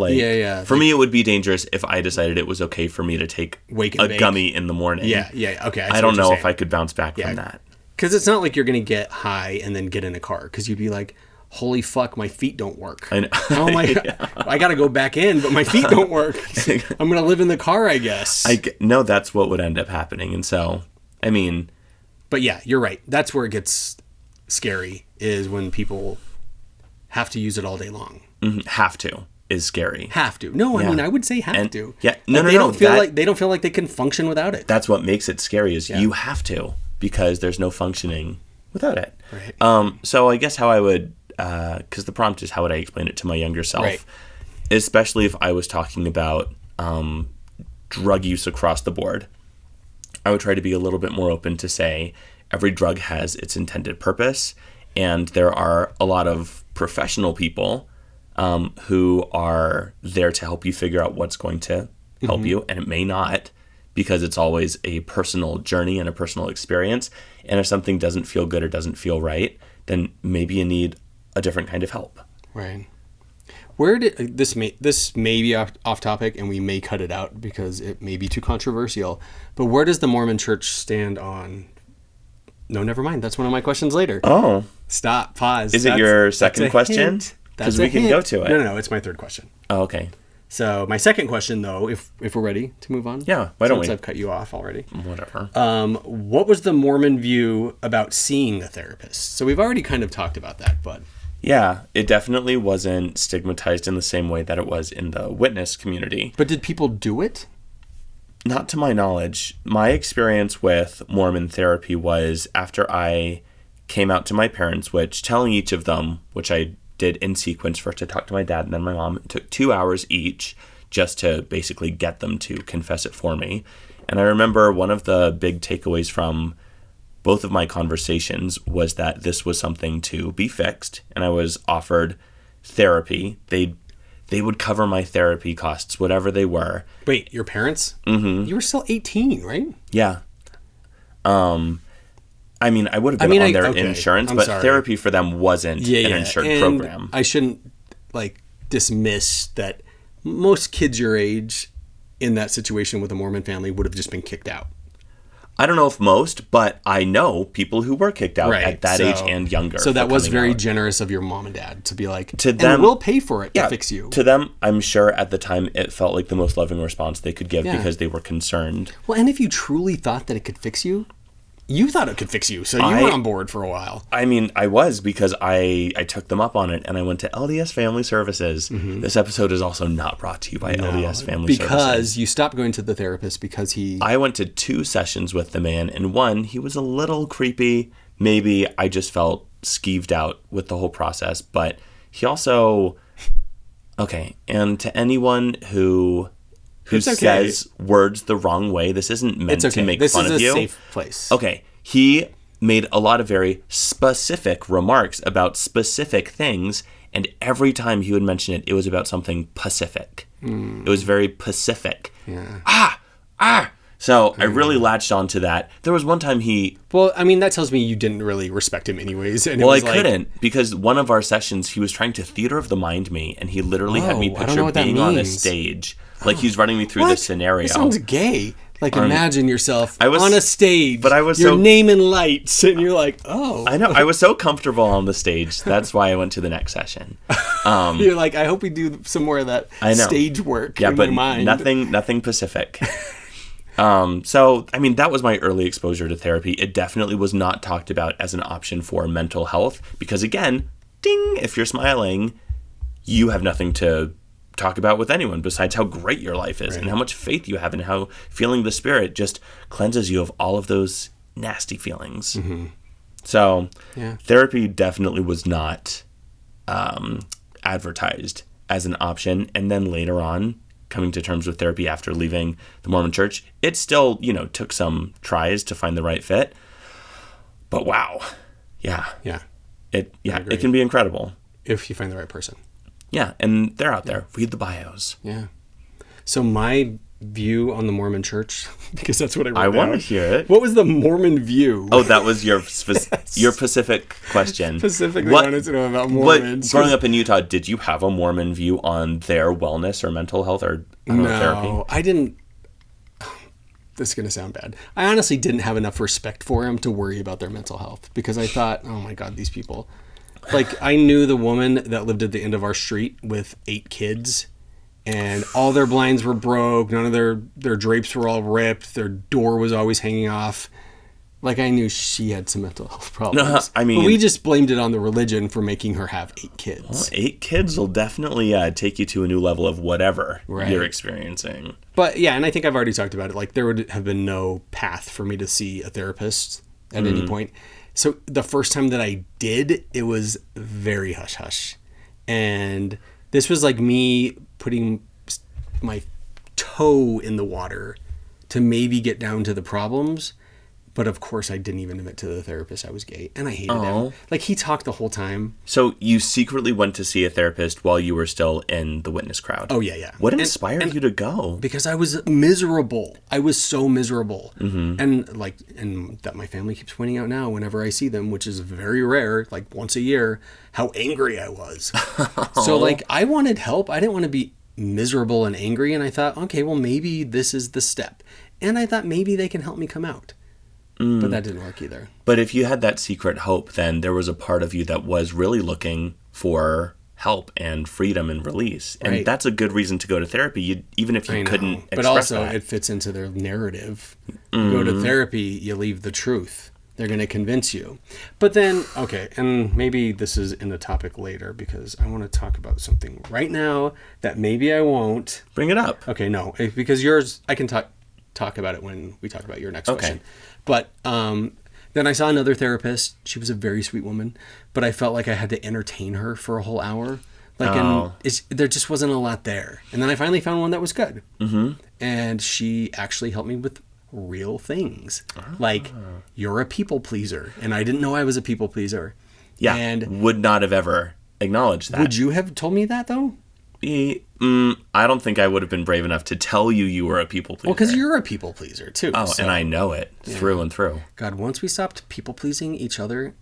For me, it would be dangerous if I decided it was okay for me to take a gummy in the morning. Okay. I don't know if I could bounce back from that. Because it's not like you're going to get high and then get in a car. Because you'd be like, holy fuck, my feet don't work. I know. Oh my God. I got to go back in, but my feet don't work. I'm going to live in the car, I guess. No, that's what would end up happening. And so, I mean... But yeah, you're right. That's where it gets scary, is when people have to use it all day long. Have to is scary. Have to. No, I mean, I would say have to. Yeah. They don't feel like they can function without it. That's what makes it scary, is you have to, because there's no functioning without it. Right. So I guess how I would... because the prompt is, how would I explain it to my younger self? Right. Especially if I was talking about drug use across the board. I would try to be a little bit more open to say every drug has its intended purpose, and there are a lot of professional people who are there to help you figure out what's going to help you, and it may not, because it's always a personal journey and a personal experience. And if something doesn't feel good or doesn't feel right, then maybe you need a different kind of help. Right. Where did this may be off topic, and we may cut it out because it may be too controversial, but where does the Mormon Church stand on... No, never mind. That's one of my questions later. Oh. Stop. Pause. Is it your second question? Because we can go to it. No. It's my third question. Oh, okay. So my second question, though, if we're ready to move on. Yeah, why don't we? Since I've cut you off already. Whatever. What was the Mormon view about seeing a therapist? So we've already kind of talked about that, but... Yeah, it definitely wasn't stigmatized in the same way that it was in the witness community. But did people do it? Not to my knowledge. My experience with Mormon therapy was after I came out to my parents, which telling each of them, which I did in sequence, first I talked to my dad and then my mom. It took 2 hours each just to basically get them to confess it for me. And I remember one of the big takeaways from both of my conversations was that this was something to be fixed, and I was offered therapy. They would cover my therapy costs, whatever they were. Wait, your parents? Mm-hmm. You were still 18, right? Yeah. I mean, I would have been on their insurance, but therapy for them wasn't an insured program. I shouldn't dismiss that most kids your age in that situation with a Mormon family would have just been kicked out. I don't know if most, but I know people who were kicked out Right, at that age and younger. So that was coming very out. generous of your mom and dad to be like, To and them- we'll pay for it to fix you. To them, I'm sure at the time it felt like the most loving response they could give Yeah. because they were concerned. Well, and if you truly thought that it could fix you, you thought it could fix you, so you were on board for a while. I mean, I was because I took them up on it and I went to LDS Family Services. Mm-hmm. This episode is also not brought to you by LDS Family Services. Because you stopped going to the therapist because he... I went to 2 sessions with the man, and one, he was a little creepy. Maybe I just felt skeeved out with the whole process, but he also... Okay, and to anyone who says words the wrong way, this isn't meant to make fun of you. This is a safe place. Okay, he made a lot of very specific remarks about specific things, and every time he would mention it, it was about something Pacific. It was very Pacific. Yeah. So I really latched onto that. There was one time he... Well, I mean, that tells me you didn't really respect him anyways. And Well, I it was couldn't, because one of our sessions, he was trying to theater of the mind me, and he literally had me I don't know picture what that being on a means. stage. Like he's running me through this scenario. That sounds gay. Like, imagine yourself was- on a stage. but I was your so- name in lights, and you're like, oh. I know. I was so comfortable on the stage. That's why I went to the next session. You're like, I hope we do some more of that I know. stage work Yeah, in but my mind. nothing Pacific. So, I mean, that was my early exposure to therapy. It definitely was not talked about as an option for mental health because, again, ding, if you're smiling, you have nothing to talk about with anyone besides how great your life is and how much faith you have and how feeling the spirit just cleanses you of all of those nasty feelings. Mm-hmm. So, therapy definitely was not advertised as an option. And then later on, coming to terms with therapy after leaving the Mormon church, it still, took some tries to find the right fit. But wow. Yeah. Yeah. It can be incredible. If you find the right person. Yeah, and they're out there. Read the bios. Yeah. So my view on the Mormon church, because that's what I wrote I want to down. hear it. What was the Mormon view? Oh, that was your your Pacific question. Specifically wanted to know about Mormons. But growing up in Utah, did you have a Mormon view on their wellness or mental health or therapy? No, I didn't. This is going to sound bad. I honestly didn't have enough respect for them to worry about their mental health because I thought, oh my God, these people. Like, I knew the woman that lived at the end of our street with 8 kids, and all their blinds were broke. None of their drapes were all ripped. Their door was always hanging off. Like, I knew she had some mental health problems. I mean... But we just blamed it on the religion for making her have 8 kids. Well, 8 kids will definitely take you to a new level of whatever you're experiencing. But, yeah, and I think I've already talked about it. Like, there would have been no path for me to see a therapist at any point. So the first time that I did, it was very hush-hush. And this was like me putting my toe in the water to maybe get down to the problems. But of course, I didn't even admit to the therapist I was gay. And I hated him. Like, he talked the whole time. So you secretly went to see a therapist while you were still in the witness crowd? Oh, yeah. What inspired you to go? Because I was miserable. I was so miserable. Mm-hmm. And that my family keeps pointing out now whenever I see them, which is very rare, like once a year, how angry I was. So, like, I wanted help. I didn't want to be miserable and angry. And I thought, okay, well, maybe this is the step. And I thought maybe they can help me come out. But that didn't work either. But if you had that secret hope, then there was a part of you that was really looking for help and freedom and release. And that's a good reason to go to therapy, even if you couldn't express but also, that. it fits into their narrative. You go to therapy, you leave the truth. They're going to convince you. But then, okay, and maybe this is in the topic later because I want to talk about something right now that maybe I won't. Bring it up. Okay, no, because yours, I can talk about it when we talk about your next question. But then I saw another therapist. She was a very sweet woman, but I felt like I had to entertain her for a whole hour. And there just wasn't a lot there. And then I finally found one that was good. Mm-hmm. And she actually helped me with real things. Like, you're a people pleaser. And I didn't know I was a people pleaser. Yeah, and would not have ever acknowledged that. Would you have told me that, though? I don't think I would have been brave enough to tell you were a people pleaser. Well, because you're a people pleaser, too. Oh, so. And I know it through and through. God, once we stopped people pleasing each other,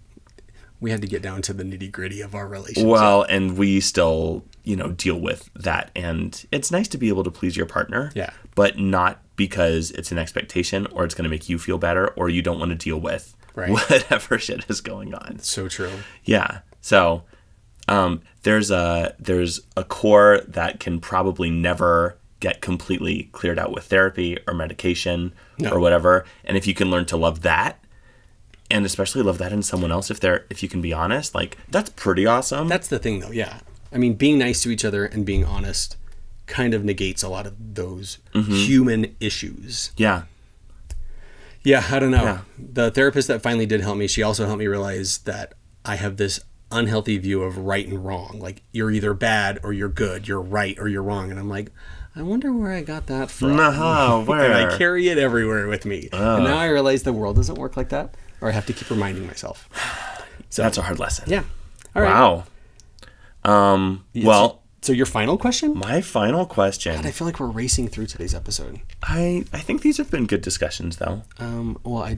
we had to get down to the nitty gritty of our relationship. Well, and we still, deal with that. And it's nice to be able to please your partner, but not because it's an expectation or it's going to make you feel better or you don't want to deal with Right. whatever shit is going on. So true. Yeah. So there's a core that can probably never get completely cleared out with therapy or medication or whatever. And if you can learn to love that, and especially love that in someone else, if you can be honest, like, that's pretty awesome. That's the thing, though. Yeah. I mean, being nice to each other and being honest kind of negates a lot of those human issues. Yeah. Yeah, I don't know. Yeah. The therapist that finally did help me, she also helped me realize that I have this unhealthy view of right and wrong. Like, you're either bad or you're good. You're right or you're wrong. And I'm like, I wonder where I got that from. Where? And I carry it everywhere with me. And now I realize the world doesn't work like that, or I have to keep reminding myself. So that's a hard lesson. Yeah. All right. Wow. Well, so your final question? my final question. God, I feel like we're racing through today's episode. I think these have been good discussions, though. Well,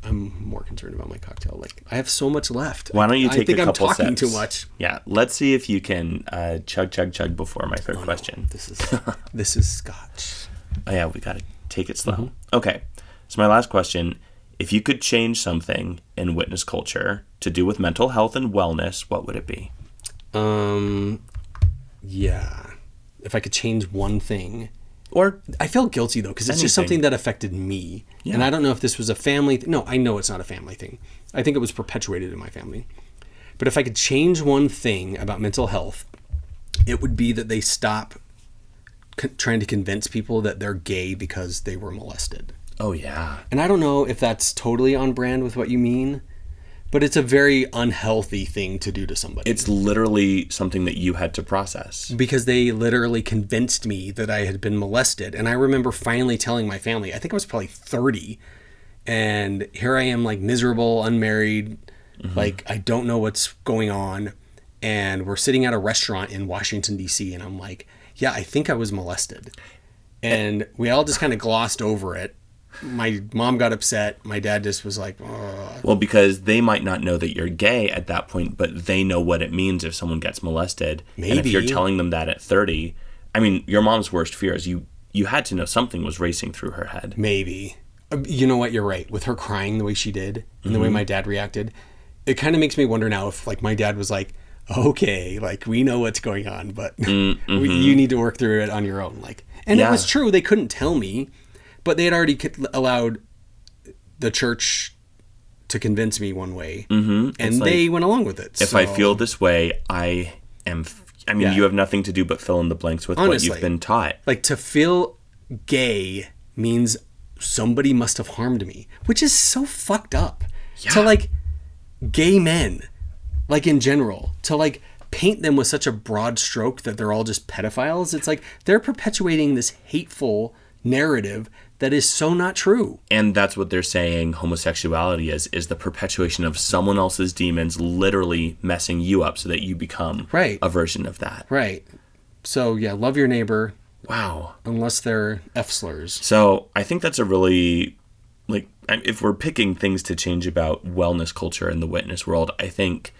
I'm more concerned about my cocktail. Like, I have so much left. Why don't you take a couple sips? I think I'm talking too much. Yeah. Let's see if you can chug before my third question. No. This is scotch. Oh, yeah. We got to take it slow. Okay. So my last question, if you could change something in witness culture to do with mental health and wellness, what would it be? Yeah. If I could change one thing. Or I feel guilty, though, because it's just something that affected me. Yeah. And I don't know if this was a family No, I know it's not a family thing. I think it was perpetuated in my family. But if I could change one thing about mental health, it would be that they stop trying to convince people that they're gay because they were molested. Oh, yeah. And I don't know if that's totally on brand with what you mean, but it's a very unhealthy thing to do to somebody. It's literally something that you had to process. Because they literally convinced me that I had been molested. And I remember finally telling my family, I think I was probably 30. And here I am, like, miserable, unmarried. Like, I don't know what's going on. And we're sitting at a restaurant in Washington, D.C. And I'm like, yeah, I think I was molested. And we all just kind of glossed over it. My mom got upset. My dad just was like, oh. Well, because they might not know that you're gay at that point, but they know what it means if someone gets molested. Maybe. And if you're telling them that at 30, I mean, your mom's worst fear is you had to know something was racing through her head. Maybe. You know what? You're right. With her crying the way she did and the way my dad reacted, it kind of makes me wonder now if, like, my dad was like, okay, like, we know what's going on, but you need to work through it on your own. Like, and it was true. They couldn't tell me. But they had already allowed the church to convince me one way, and they went along with it. If I feel this way, I mean, you have nothing to do but fill in the blanks with what you've been taught. Like, to feel gay means somebody must have harmed me, which is so fucked up. Yeah. To, like, gay men, like, in general, to, like, paint them with such a broad stroke that they're all just pedophiles. It's like they're perpetuating this hateful narrative that is so not true. And that's what they're saying homosexuality is the perpetuation of someone else's demons literally messing you up so that you become a version of that. Right. So, yeah, love your neighbor. Wow. Unless they're F-slurs. So I think that's a really, like, if we're picking things to change about wellness culture in the witness world, I think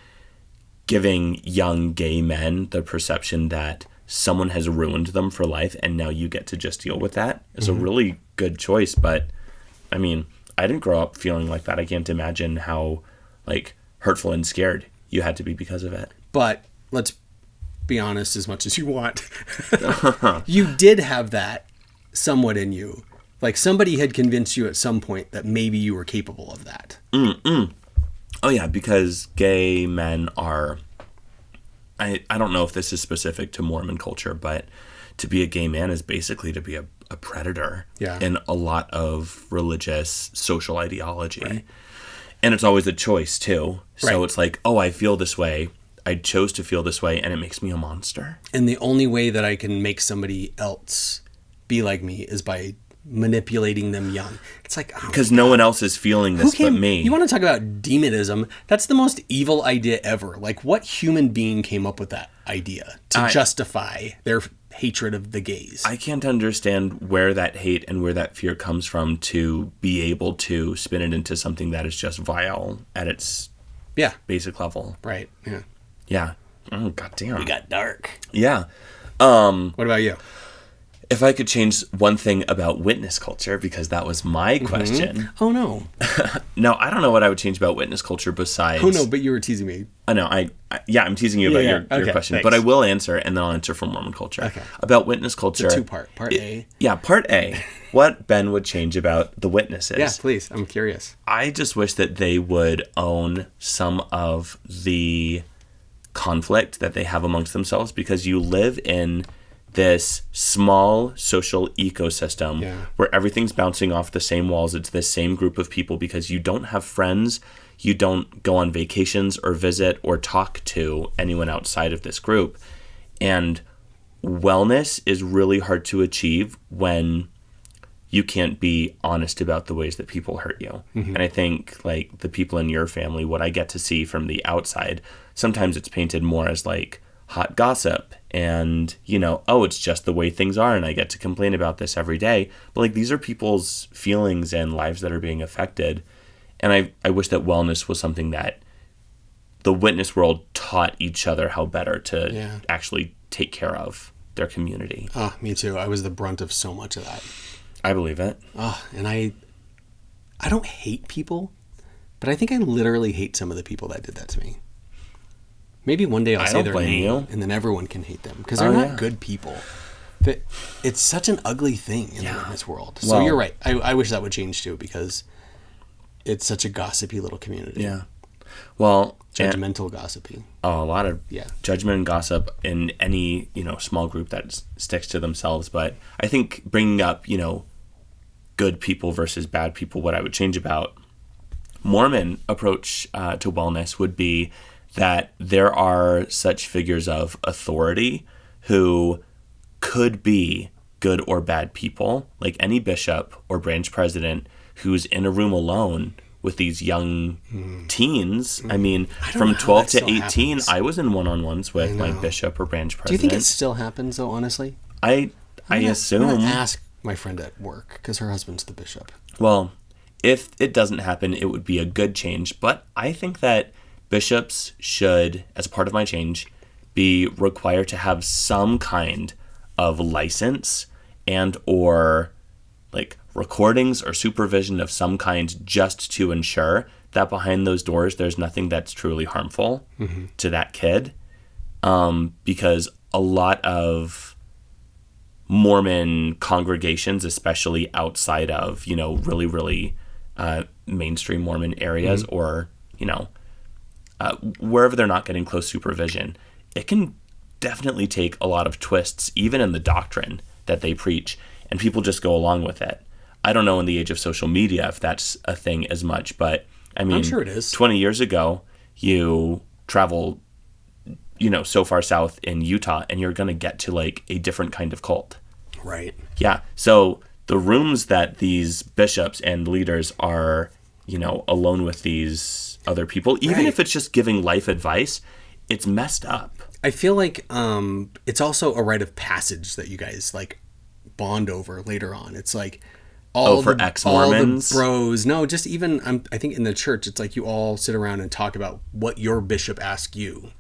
giving young gay men the perception that someone has ruined them for life and now you get to just deal with that is a really good choice. But I mean, I didn't grow up feeling like that. I can't imagine how, like, hurtful and scared you had to be because of it. But let's be honest as much as you want. You did have that somewhat in you. Like, somebody had convinced you at some point that maybe you were capable of that. Oh yeah, because gay men are, I don't know if this is specific to Mormon culture, but to be a gay man is basically to be a predator in a lot of religious social ideology. Right. And it's always a choice too. So it's like, oh, I feel this way. I chose to feel this way and it makes me a monster. And the only way that I can make somebody else be like me is by manipulating them young. It's like, because no one else is feeling this but me. You want to talk about demonism? That's the most evil idea ever. Like, what human being came up with that idea to justify their hatred of the gays? I can't understand where that hate and where that fear comes from to be able to spin it into something that is just vile at its basic level. Right. Yeah. Yeah. Oh, goddamn. We got dark. Yeah. What about you? If I could change one thing about witness culture, because that was my question. Oh, no. No, I don't know what I would change about witness culture besides... Oh, no, but you were teasing me. I know. I'm teasing you about your question. Thanks. But I will answer, and then I'll answer for Mormon culture. Okay. About witness culture... It's a two-part. Part A. Yeah, part A. What Ben would change about the witnesses. Yeah, please. I'm curious. I just wish that they would own some of the conflict that they have amongst themselves, because you live in this small social ecosystem where everything's bouncing off the same walls. It's the same group of people because you don't have friends. You don't go on vacations or visit or talk to anyone outside of this group. And wellness is really hard to achieve when you can't be honest about the ways that people hurt you. And I think like the people in your family, what I get to see from the outside, sometimes it's painted more as like hot gossip and, you know, oh, it's just the way things are and I get to complain about this every day. But like these are people's feelings and lives that are being affected. And I wish that wellness was something that the witness world taught each other how better to actually take care of their community. Oh, me too. I was the brunt of so much of that. I believe it. Oh, and I don't hate people, but I think I literally hate some of the people that did that to me. Maybe one day I'll say their name, and then everyone can hate them because they're not good people. But it's such an ugly thing in the witness world. So you're right. I wish that would change too, because it's such a gossipy little community. Yeah. Well, judgmental gossipy. Oh, a lot of judgment and gossip in any, you know, small group that sticks to themselves. But I think bringing up, you know, good people versus bad people, what I would change about Mormon approach to wellness would be that there are such figures of authority who could be good or bad people, like any bishop or branch president who's in a room alone with these young teens. I mean, from 12 to 18, happens. I was in one-on-ones with my bishop or branch president. Do you think it still happens, though, honestly? I assume. I'm gonna ask my friend at work, because her husband's the bishop. Well, if it doesn't happen, it would be a good change. But I think that bishops should, as a part of my change, be required to have some kind of license and or like recordings or supervision of some kind, just to ensure that behind those doors there's nothing that's truly harmful to that kid. Because a lot of Mormon congregations, especially outside of, you know, really, really mainstream Mormon areas or, you know, wherever they're not getting close supervision, it can definitely take a lot of twists, even in the doctrine that they preach, and people just go along with it. I don't know in the age of social media if that's a thing as much, but I mean, I'm sure it is. 20 years ago, you travel, you know, so far south in Utah, and you're going to get to like a different kind of cult. Right. Yeah. So the rooms that these bishops and leaders are, you know, alone with these other people, even if it's just giving life advice, it's messed up. I feel like it's also a rite of passage that you guys like bond over later on. It's like all the ex-Mormons, all the bros. No, just even I think in the church, it's like you all sit around and talk about what your bishop asked you.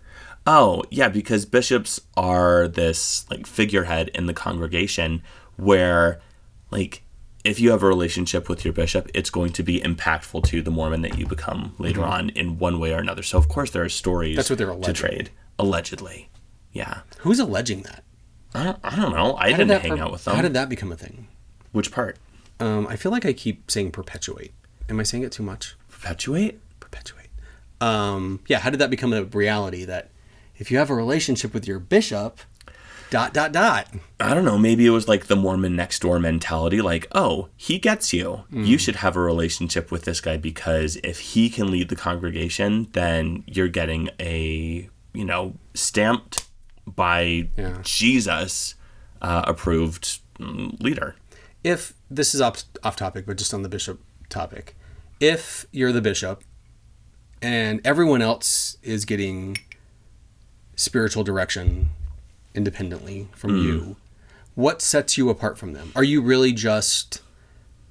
Oh, yeah, because bishops are this like figurehead in the congregation where like if you have a relationship with your bishop, it's going to be impactful to the Mormon that you become later on in one way or another. So of course there are stories That's what they're alleging. To trade. Allegedly. Yeah. Who's alleging that? I don't know. I didn't hang out with them. How did that become a thing? Which part? I feel like I keep saying perpetuate. Am I saying it too much? Perpetuate? Perpetuate. Yeah, how did that become a reality that if you have a relationship with your bishop... ... I don't know. Maybe it was like the Mormon next door mentality. Like, oh, he gets you. You should have a relationship with this guy because if he can lead the congregation, then you're getting a, you know, stamped by Jesus approved leader. If this is off topic, but just on the bishop topic, if you're the bishop and everyone else is getting spiritual direction independently from you, what sets you apart from them? Are you really just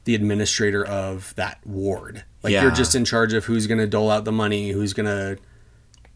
the administrator of that ward? Like you're just in charge of who's going to dole out the money, who's going to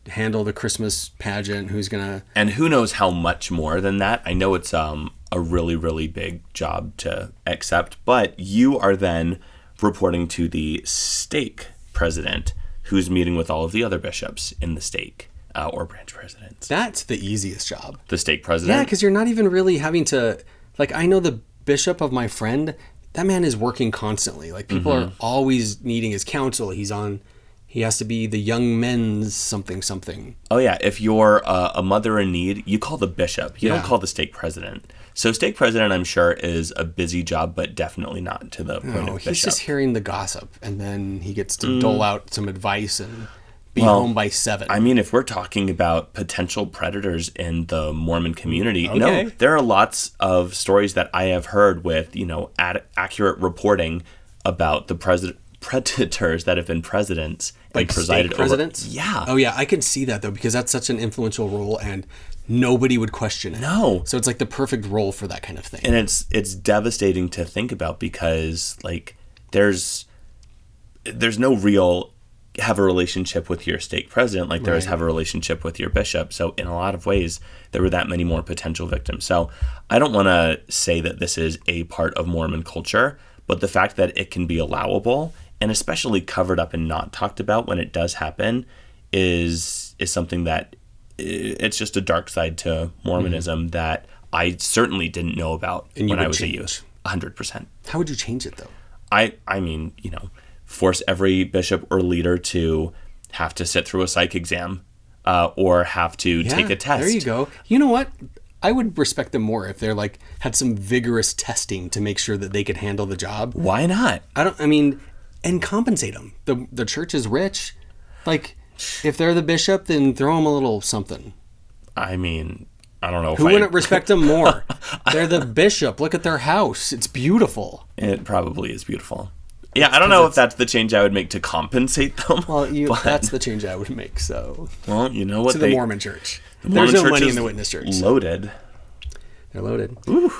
handle the Christmas pageant, who's going to... And who knows how much more than that. I know it's a really, really big job to accept, but you are then reporting to the stake president, who's meeting with all of the other bishops in the stake or branch presidents. That's the easiest job. The stake president? Yeah, because you're not even really having to... Like, I know the bishop of my friend, that man is working constantly. Like, people are always needing his counsel. He has to be the young men's something. Oh, yeah. If you're a mother in need, you call the bishop. You don't call the stake president. So stake president, I'm sure, is a busy job, but definitely not to the point of bishop. He's just hearing the gossip, and then he gets to dole out some advice and be home by 7. I mean, if we're talking about potential predators in the Mormon community, no, there are lots of stories that I have heard with, accurate reporting about the predators that have been presidents and presided over. Presidents? Yeah. Oh, yeah. I can see that, though, because that's such an influential role, and nobody would question it. No. So it's like the perfect role for that kind of thing. And it's devastating to think about because, like, there's no real have a relationship with your stake president like there is have a relationship with your bishop. So in a lot of ways, there were that many more potential victims. So I don't want to say that this is a part of Mormon culture, but the fact that it can be allowable and especially covered up and not talked about when it does happen is something that it's just a dark side to Mormonism that I certainly didn't know about when I was a youth. 100%. How would you change it, though? I mean, force every bishop or leader to have to sit through a psych exam or have to take a test. There you go. You know what? I would respect them more if they're had some vigorous testing to make sure that they could handle the job. Why not? And compensate them. The church is rich. If they're the bishop, then throw them a little something. I mean, I don't know. Who wouldn't respect them more? They're the bishop. Look at their house. It's beautiful. It probably is beautiful. Yeah, I don't know if that's the change I would make to compensate them. Well, that's the change I would make. So, well, you know what? To the Mormon church. There's no money in the witness church. Loaded. They're loaded. Ooh.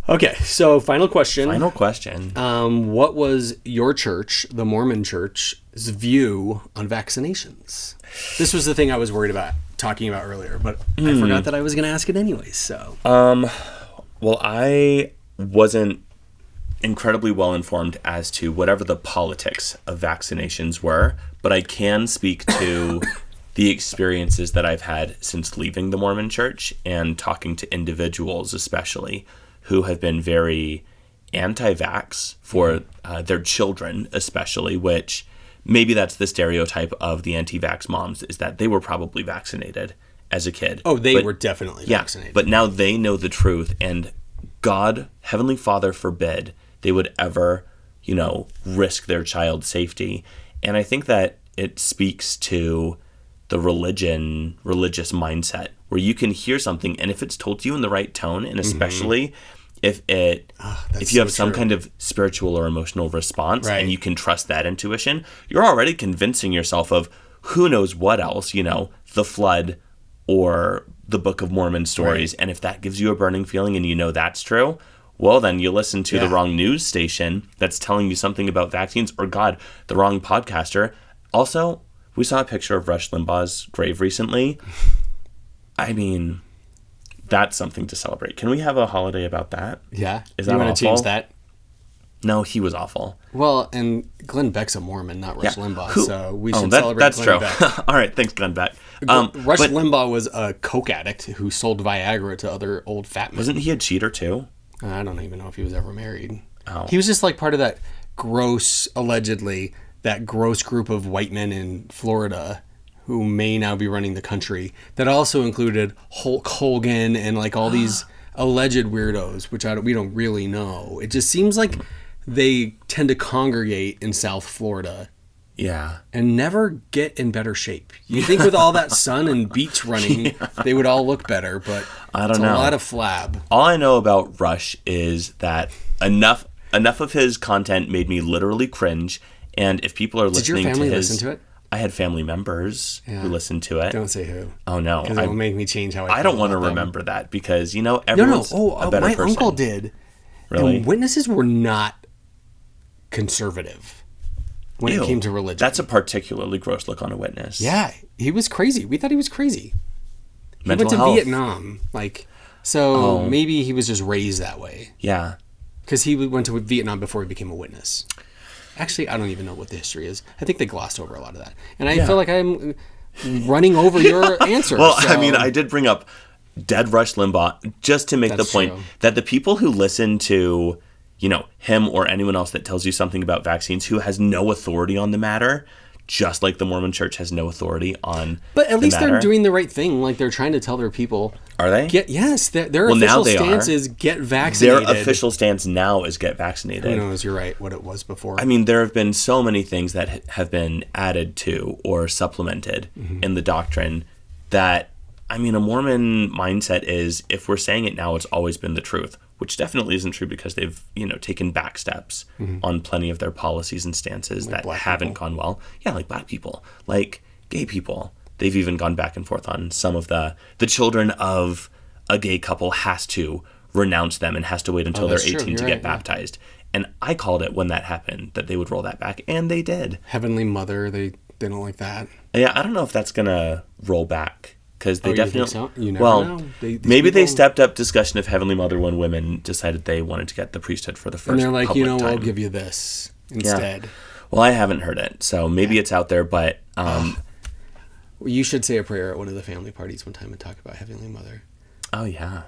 Okay, so final question. What was your church, the Mormon church's view on vaccinations? This was the thing I was worried about talking about earlier, but I forgot that I was going to ask it anyways. So, well, I wasn't incredibly well informed as to whatever the politics of vaccinations were, but I can speak to the experiences that I've had since leaving the Mormon church and talking to individuals especially who have been very anti-vax for their children especially, which maybe that's the stereotype of the anti-vax moms, is that they were probably vaccinated as a kid. Oh, they were definitely vaccinated. But now they know the truth, and God, Heavenly Father forbid, they would ever, risk their child's safety. And I think that it speaks to the religious mindset where you can hear something, and if it's told to you in the right tone, and especially if you have some kind of spiritual or emotional response and you can trust that intuition, you're already convincing yourself of who knows what else, the flood or the Book of Mormon stories. And if that gives you a burning feeling and that's true, well, then you listen to the wrong news station that's telling you something about vaccines, or the wrong podcaster. Also, we saw a picture of Rush Limbaugh's grave recently. I mean, that's something to celebrate. Can we have a holiday about that? Yeah. Is that awful? You want to change that? No, he was awful. Well, and Glenn Beck's a Mormon, not Rush Limbaugh, so we should celebrate that's Glenn true. Beck. All right, thanks, Glenn Beck. Rush Limbaugh was a coke addict who sold Viagra to other old fat men. Wasn't he a cheater too? I don't even know if he was ever married. Oh. He was just part of that allegedly, that gross group of white men in Florida who may now be running the country that also included Hulk Hogan and all these alleged weirdos, which we don't really know. It just seems like they tend to congregate in South Florida. Yeah. And never get in better shape. You think with all that sun and beach running, they would all look better, but I don't know. A lot of flab. All I know about Rush is that enough of his content made me literally cringe. And if people are listening to his... Did your family listen to it? I had family members who listened to it. Don't say who. Oh, no. Because it will make me change how I feel. I don't want to remember that because, everyone's a better person. My uncle did. Really? And witnesses were not conservative. when it came to religion. That's a particularly gross look on a witness. Yeah, he was crazy. We thought he was crazy. Mental he went to health. Vietnam. Maybe he was just raised that way. Yeah. Because he went to Vietnam before he became a witness. Actually, I don't even know what the history is. I think they glossed over a lot of that. And I feel like I'm running over your answer. Well, so. I mean, I did bring up Dead Rush Limbaugh just to make the point that the people who listen to, him or anyone else that tells you something about vaccines who has no authority on the matter, just like the Mormon Church has no authority on But at least matter. they're doing the right thing. Like, they're trying to tell their people. Are they? Their official stance is get vaccinated. Their official stance now is get vaccinated. Who knows, you're right, what it was before. I mean, there have been so many things that have been added to or supplemented in the doctrine that, a Mormon mindset is, if we're saying it now, it's always been the truth, which definitely isn't true because they've, taken back steps on plenty of their policies and stances that haven't gone well. Yeah, like black people, like gay people. They've even gone back and forth on some of the children of a gay couple has to renounce them and has to wait until they're 18 to get baptized. And I called it when that happened that they would roll that back, and they did. Heavenly Mother, they don't like that. Yeah, I don't know if that's going to roll back. Because they definitely, you think so? You never know. Maybe they stepped up discussion of Heavenly Mother when women decided they wanted to get the priesthood for the first time. And they're like, time. I'll give you this instead. Yeah. Well, I haven't heard it, so maybe it's out there, but... you should say a prayer at one of the family parties one time and talk about Heavenly Mother. Oh, yeah.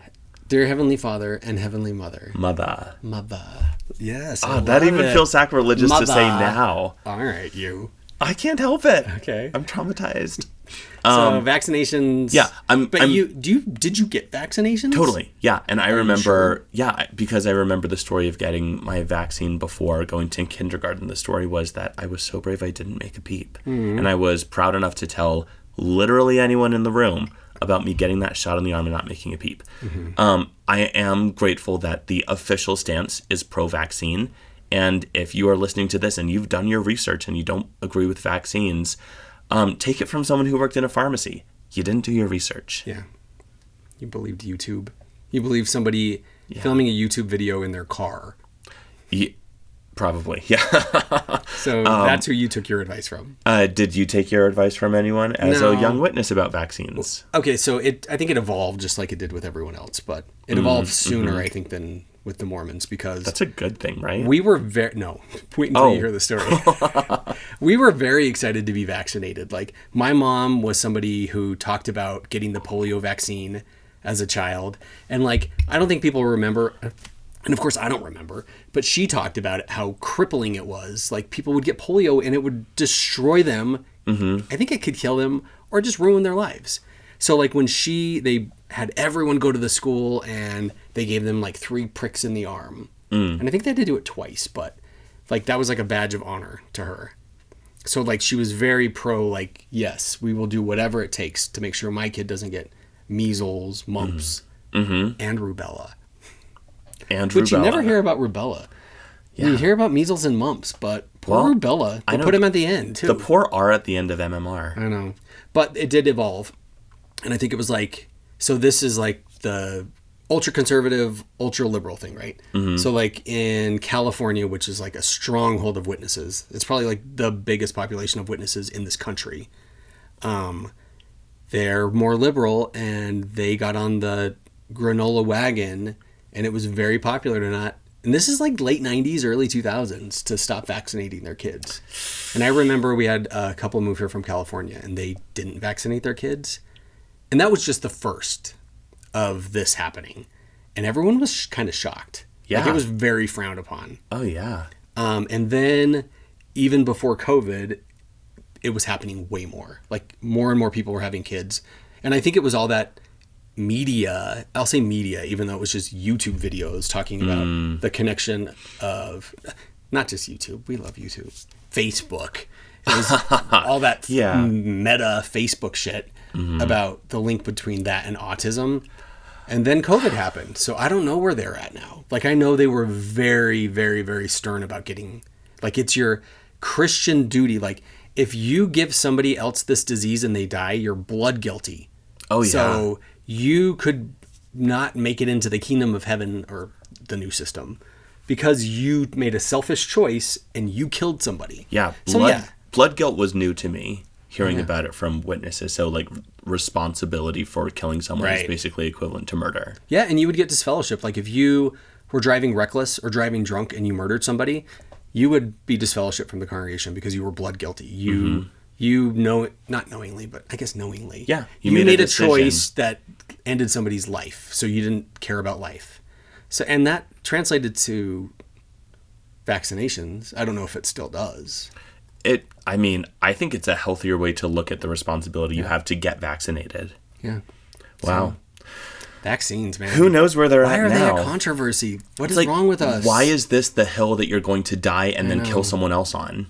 Dear Heavenly Father and Heavenly Mother. Mother. Yes, that even feels sacrilegious to say now. All right, you. I can't help it. Okay. I'm traumatized. So vaccinations. Yeah, did you get vaccinations? Totally. Yeah, and I remember. Sure? Because I remember the story of getting my vaccine before going to kindergarten. The story was that I was so brave I didn't make a peep, and I was proud enough to tell literally anyone in the room about me getting that shot in the arm and not making a peep. I am grateful that the official stance is pro-vaccine. And if you are listening to this and you've done your research and you don't agree with vaccines, take it from someone who worked in a pharmacy. You didn't do your research. Yeah. You believed YouTube. You believed somebody filming a YouTube video in their car. Probably, yeah. So that's who you took your advice from. Did you take your advice from anyone as a young witness about vaccines? Okay, so I think it evolved just like it did with everyone else, but it evolved sooner, I think, than with the Mormons, because that's a good thing, right? We were wait until you hear the story. We were very excited to be vaccinated. Like, my mom was somebody who talked about getting the polio vaccine as a child, and I don't think people remember, and of course I don't remember, but she talked about it, how crippling it was. Like, people would get polio and it would destroy them. I think it could kill them or just ruin their lives. So when they had everyone go to the school and they gave them 3 pricks in the arm. And I think they had to do it twice, but that was a badge of honor to her. So she was very pro, yes, we will do whatever it takes to make sure my kid doesn't get measles, mumps, and rubella. Which you never hear about rubella. Yeah. You hear about measles and mumps, but poor rubella. They put him at the end, too. The poor R at the end of MMR. I know. But it did evolve. And I think it was so this is the ultra-conservative, ultra-liberal thing, right? So in California, which is a stronghold of witnesses, it's probably the biggest population of witnesses in this country. They're more liberal, and they got on the granola wagon, and it was very popular to not, and this is late 90s, early 2000s, to stop vaccinating their kids. And I remember we had a couple move here from California, and they didn't vaccinate their kids. And that was just the first of this happening. And everyone was kind of shocked. Yeah. It was very frowned upon. Oh, yeah. And then even before COVID, it was happening way more. More and more people were having kids. And I think it was all that media, I'll say media, even though it was just YouTube videos talking about the connection of, not just YouTube, we love YouTube, Facebook. It was all that meta Facebook shit about the link between that and autism. And then COVID happened. So I don't know where they're at now. I know they were very, very, very stern about getting, it's your Christian duty. If you give somebody else this disease and they die, you're blood guilty. Oh, yeah. So you could not make it into the kingdom of heaven or the new system. because you made a selfish choice and you killed somebody. Yeah. Blood guilt was new to me, hearing about it from witnesses. So, like, responsibility for killing someone is basically equivalent to murder. Yeah, and you would get disfellowship. Like, if you were driving reckless or driving drunk and you murdered somebody, you would be disfellowshipped from the congregation because you were blood guilty. You know, not knowingly, but I guess knowingly. Yeah. You made a choice that ended somebody's life, so you didn't care about life. So, and that translated to vaccinations. I don't know if it still does. I think it's a healthier way to look at the responsibility you have to get vaccinated. Yeah. Wow. So, vaccines, man. Who knows where they're Why at are now? they a controversy? What is wrong with us? Why is this the hill that you're going to die and then kill someone else on?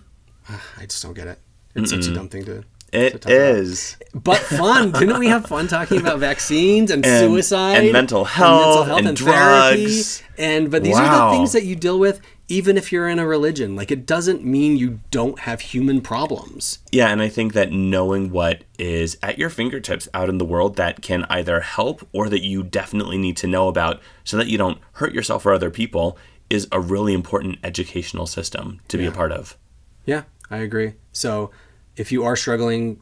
I just don't get it. It's such a dumb thing to It is. But fun. Didn't we have fun talking about vaccines and suicide? And mental health and drugs. Therapy. But these are the things that you deal with even if you're in a religion. Like, it doesn't mean you don't have human problems. Yeah, and I think that knowing what is at your fingertips out in the world that can either help or that you definitely need to know about so that you don't hurt yourself or other people is a really important educational system to be a part of. Yeah, I agree. So if you are struggling,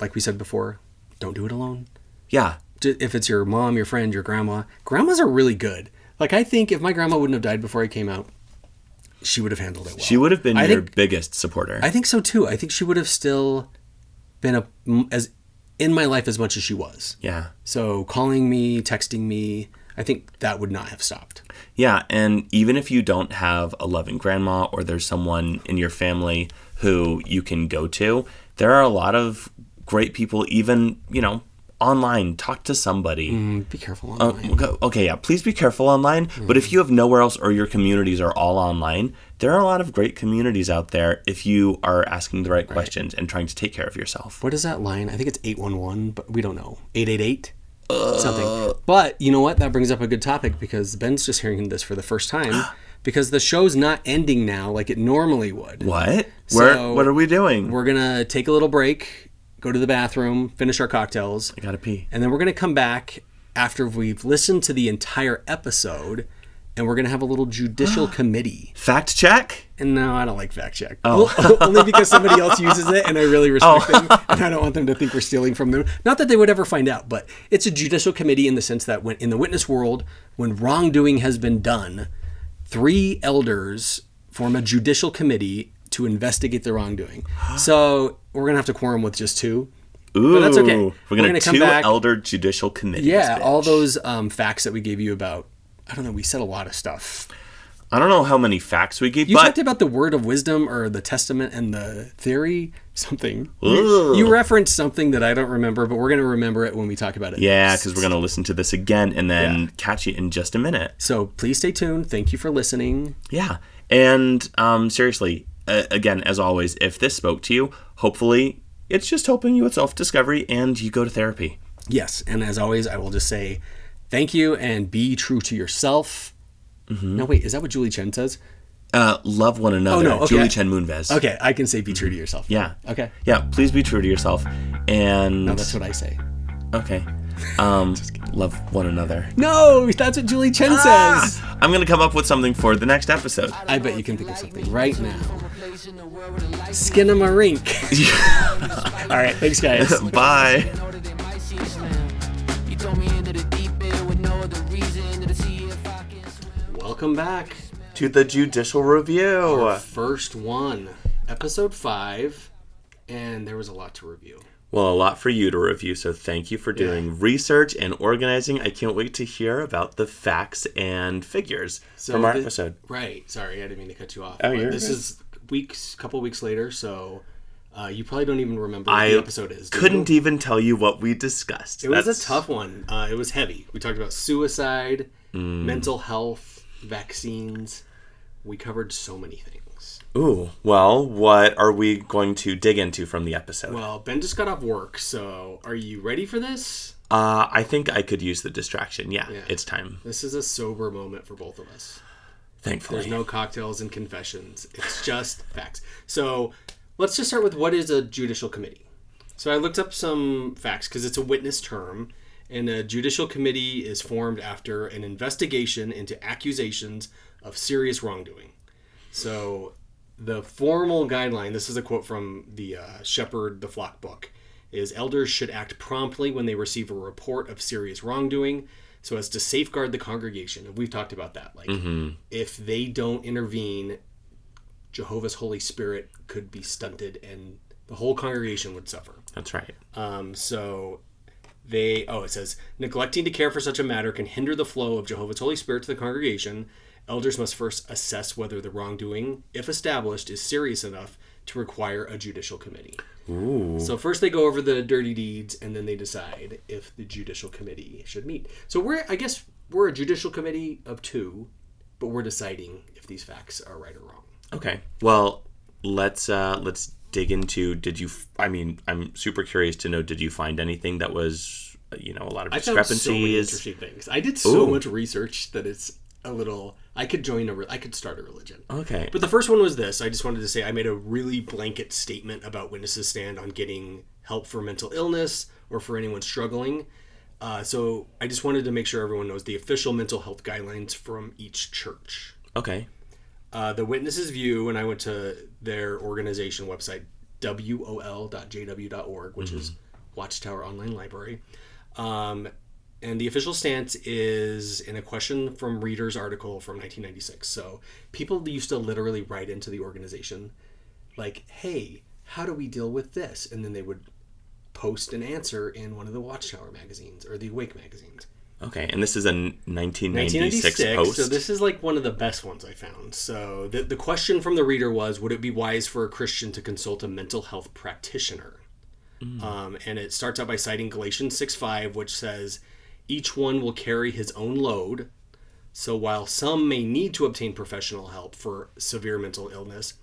like we said before, don't do it alone. Yeah. If it's your mom, your friend, your grandma. Grandmas are really good. Like, I think if my grandma wouldn't have died before I came out, she would have handled it well. She would have been your biggest supporter. I think so, too. I think she would have still been as in my life as much as she was. Yeah. So calling me, texting me, I think that would not have stopped. Yeah, and even if you don't have a loving grandma or there's someone in your family who you can go to, there are a lot of great people, even, online. Talk to somebody. Be careful online. Okay, yeah, please be careful online. But if you have nowhere else or your communities are all online, there are a lot of great communities out there if you are asking the right questions and trying to take care of yourself. What is that line? I think it's 811, but we don't know. 888? Something. But you know what? That brings up a good topic because Ben's just hearing this for the first time because the show's not ending now like it normally would. What? So what are we doing? We're going to take a little break, go to the bathroom, finish our cocktails. I gotta pee. And then we're going to come back after we've listened to the entire episode and we're going to have a little judicial committee. Fact check? And no, I don't like fact check. Only because somebody else uses it and I really respect them and I don't want them to think we're stealing from them. Not that they would ever find out, but it's a judicial committee in the sense that when in the witness world, when wrongdoing has been done, 3 elders form a judicial committee to investigate the wrongdoing. So we're going to have to quorum with just 2. Ooh, but that's okay. We're going to 2 elder judicial committees. Yeah, bitch. all those facts that we gave you about, I don't know, we said a lot of stuff. I don't know how many facts we gave, You talked about the word of wisdom or the testament and the theory, something. You referenced something that I don't remember, but we're going to remember it when we talk about it. Yeah, because we're going to listen to this again and then catch you in just a minute. So please stay tuned. Thank you for listening. Yeah. And seriously, again, as always, if this spoke to you, hopefully it's just helping you with self-discovery and you go to therapy. Yes. And as always, I will just say thank you and be true to yourself. No, wait, is that what Julie Chen says? Love one another. Oh, no, okay. Julie Chen Moonves. Okay, I can say be true to yourself. Yeah. Okay. Yeah, please be true to yourself. And No, that's what I say. Okay. Love one another. No, that's what Julie Chen says. I'm going to come up with something for the next episode. I bet you can think of something right now. Skinamarink. All right, thanks, guys. Bye. Welcome back To the judicial review. our first one, episode 5, and there was a lot to review. Well, a lot for you to review, so thank you for doing research and organizing. I can't wait to hear about the facts and figures from our episode. Right. Sorry, I didn't mean to cut you off. Oh, you're This good. is couple weeks later, so you probably don't even remember what the episode is. Couldn't even tell you what we discussed. It was a tough one. It was heavy. We talked about suicide, mental health, vaccines. We covered so many things. Ooh, well, what are we going to dig into from the episode? Well, Ben just got off work, so are you ready for this? I think I could use the distraction. Yeah, it's time. This is a sober moment for both of us. Thankfully. There's no cocktails and confessions. It's just facts. So let's just start with what is a judicial committee. So I looked up some facts because it's a witness term. And a judicial committee is formed after an investigation into accusations of serious wrongdoing. So the formal guideline, this is a quote from the Shepherd the Flock book, is elders should act promptly when they receive a report of serious wrongdoing so as to safeguard the congregation. And we've talked about that. Like, if they don't intervene, Jehovah's Holy Spirit could be stunted and the whole congregation would suffer. That's right. So it says, neglecting to care for such a matter can hinder the flow of Jehovah's Holy Spirit to the congregation. Elders must first assess whether the wrongdoing, if established, is serious enough to require a judicial committee. Ooh. So first they go over the dirty deeds, and then they decide if the judicial committee should meet. So we're a judicial committee of 2, but we're deciding if these facts are right or wrong. Okay. Well, let's dig into. I'm super curious to know. Did you find anything that was, a lot of discrepancies? I found so many interesting things. I did so much research that it's a little. I could start a religion. Okay. But the first one was this. I just wanted to say I made a really blanket statement about witnesses' stand on getting help for mental illness or for anyone struggling. So I just wanted to make sure everyone knows the official mental health guidelines from each church. Okay. The Witnesses' View, and I went to their organization website, wol.jw.org, which is Watchtower Online Library. And the official stance is in a question from readers article from 1996. So people used to literally write into the organization like, hey, how do we deal with this? And then they would post an answer in one of the Watchtower magazines or the Awake magazines. Okay, and this is a 1996 post? So this is like one of the best ones I found. So the question from the reader was, would it be wise for a Christian to consult a mental health practitioner? And it starts out by citing Galatians 6:5, which says, each one will carry his own load. So while some may need to obtain professional help for severe mental illness,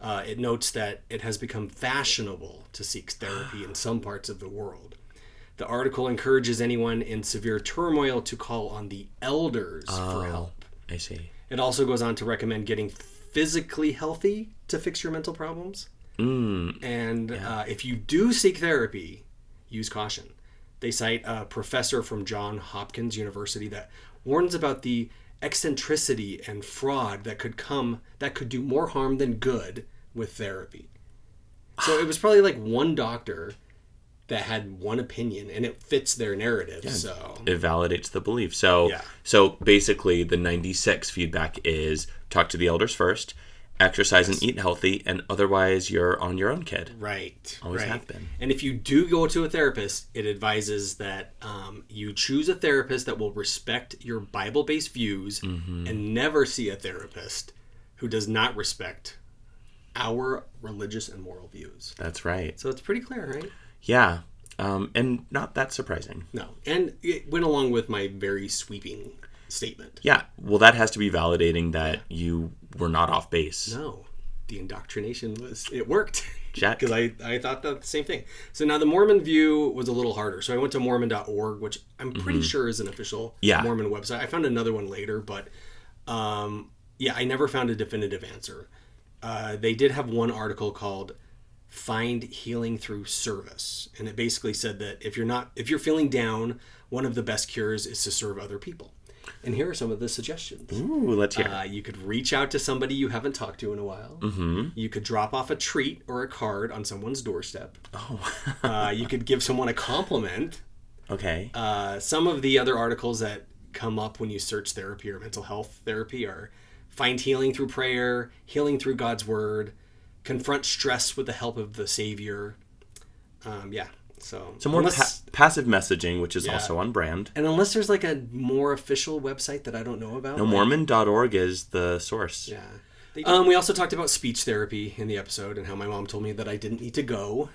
it notes that it has become fashionable to seek therapy in some parts of the world. The article encourages anyone in severe turmoil to call on the elders for help. I see. It also goes on to recommend getting physically healthy to fix your mental problems. If you do seek therapy, use caution. They cite a professor from Johns Hopkins University that warns about the eccentricity and fraud that could do more harm than good with therapy. So it was probably like one doctor that had one opinion, and it fits their narrative. Yeah, so it validates the belief. So basically, the 96 feedback is talk to the elders first, exercise and eat healthy, and otherwise you're on your own, kid. Right. Always have been. And if you do go to a therapist, it advises that you choose a therapist that will respect your Bible-based views and never see a therapist who does not respect our religious and moral views. That's right. So it's pretty clear, right? Yeah. And not that surprising. No. And it went along with my very sweeping statement. Yeah. Well, that has to be validating that you were not off base. No. The indoctrination it worked. Check. Because I thought the same thing. So now the Mormon view was a little harder. So I went to mormon.org, which I'm pretty sure is an official Mormon website. I found another one later, but I never found a definitive answer. They did have one article called Find Healing Through Service. And it basically said that if you're feeling down, one of the best cures is to serve other people. And here are some of the suggestions. Ooh, let's hear. You could reach out to somebody you haven't talked to in a while. Mm-hmm. You could drop off a treat or a card on someone's doorstep. Oh. You could give someone a compliment. Okay. Some of the other articles that come up when you search therapy or mental health therapy are find healing through prayer, healing through God's word, confront stress with the help of the Savior. So more passive messaging, which is also on brand. And unless there's like a more official website that I don't know about. No, Mormon.org is the source. Yeah. We also talked about speech therapy in the episode and how my mom told me that I didn't need to go.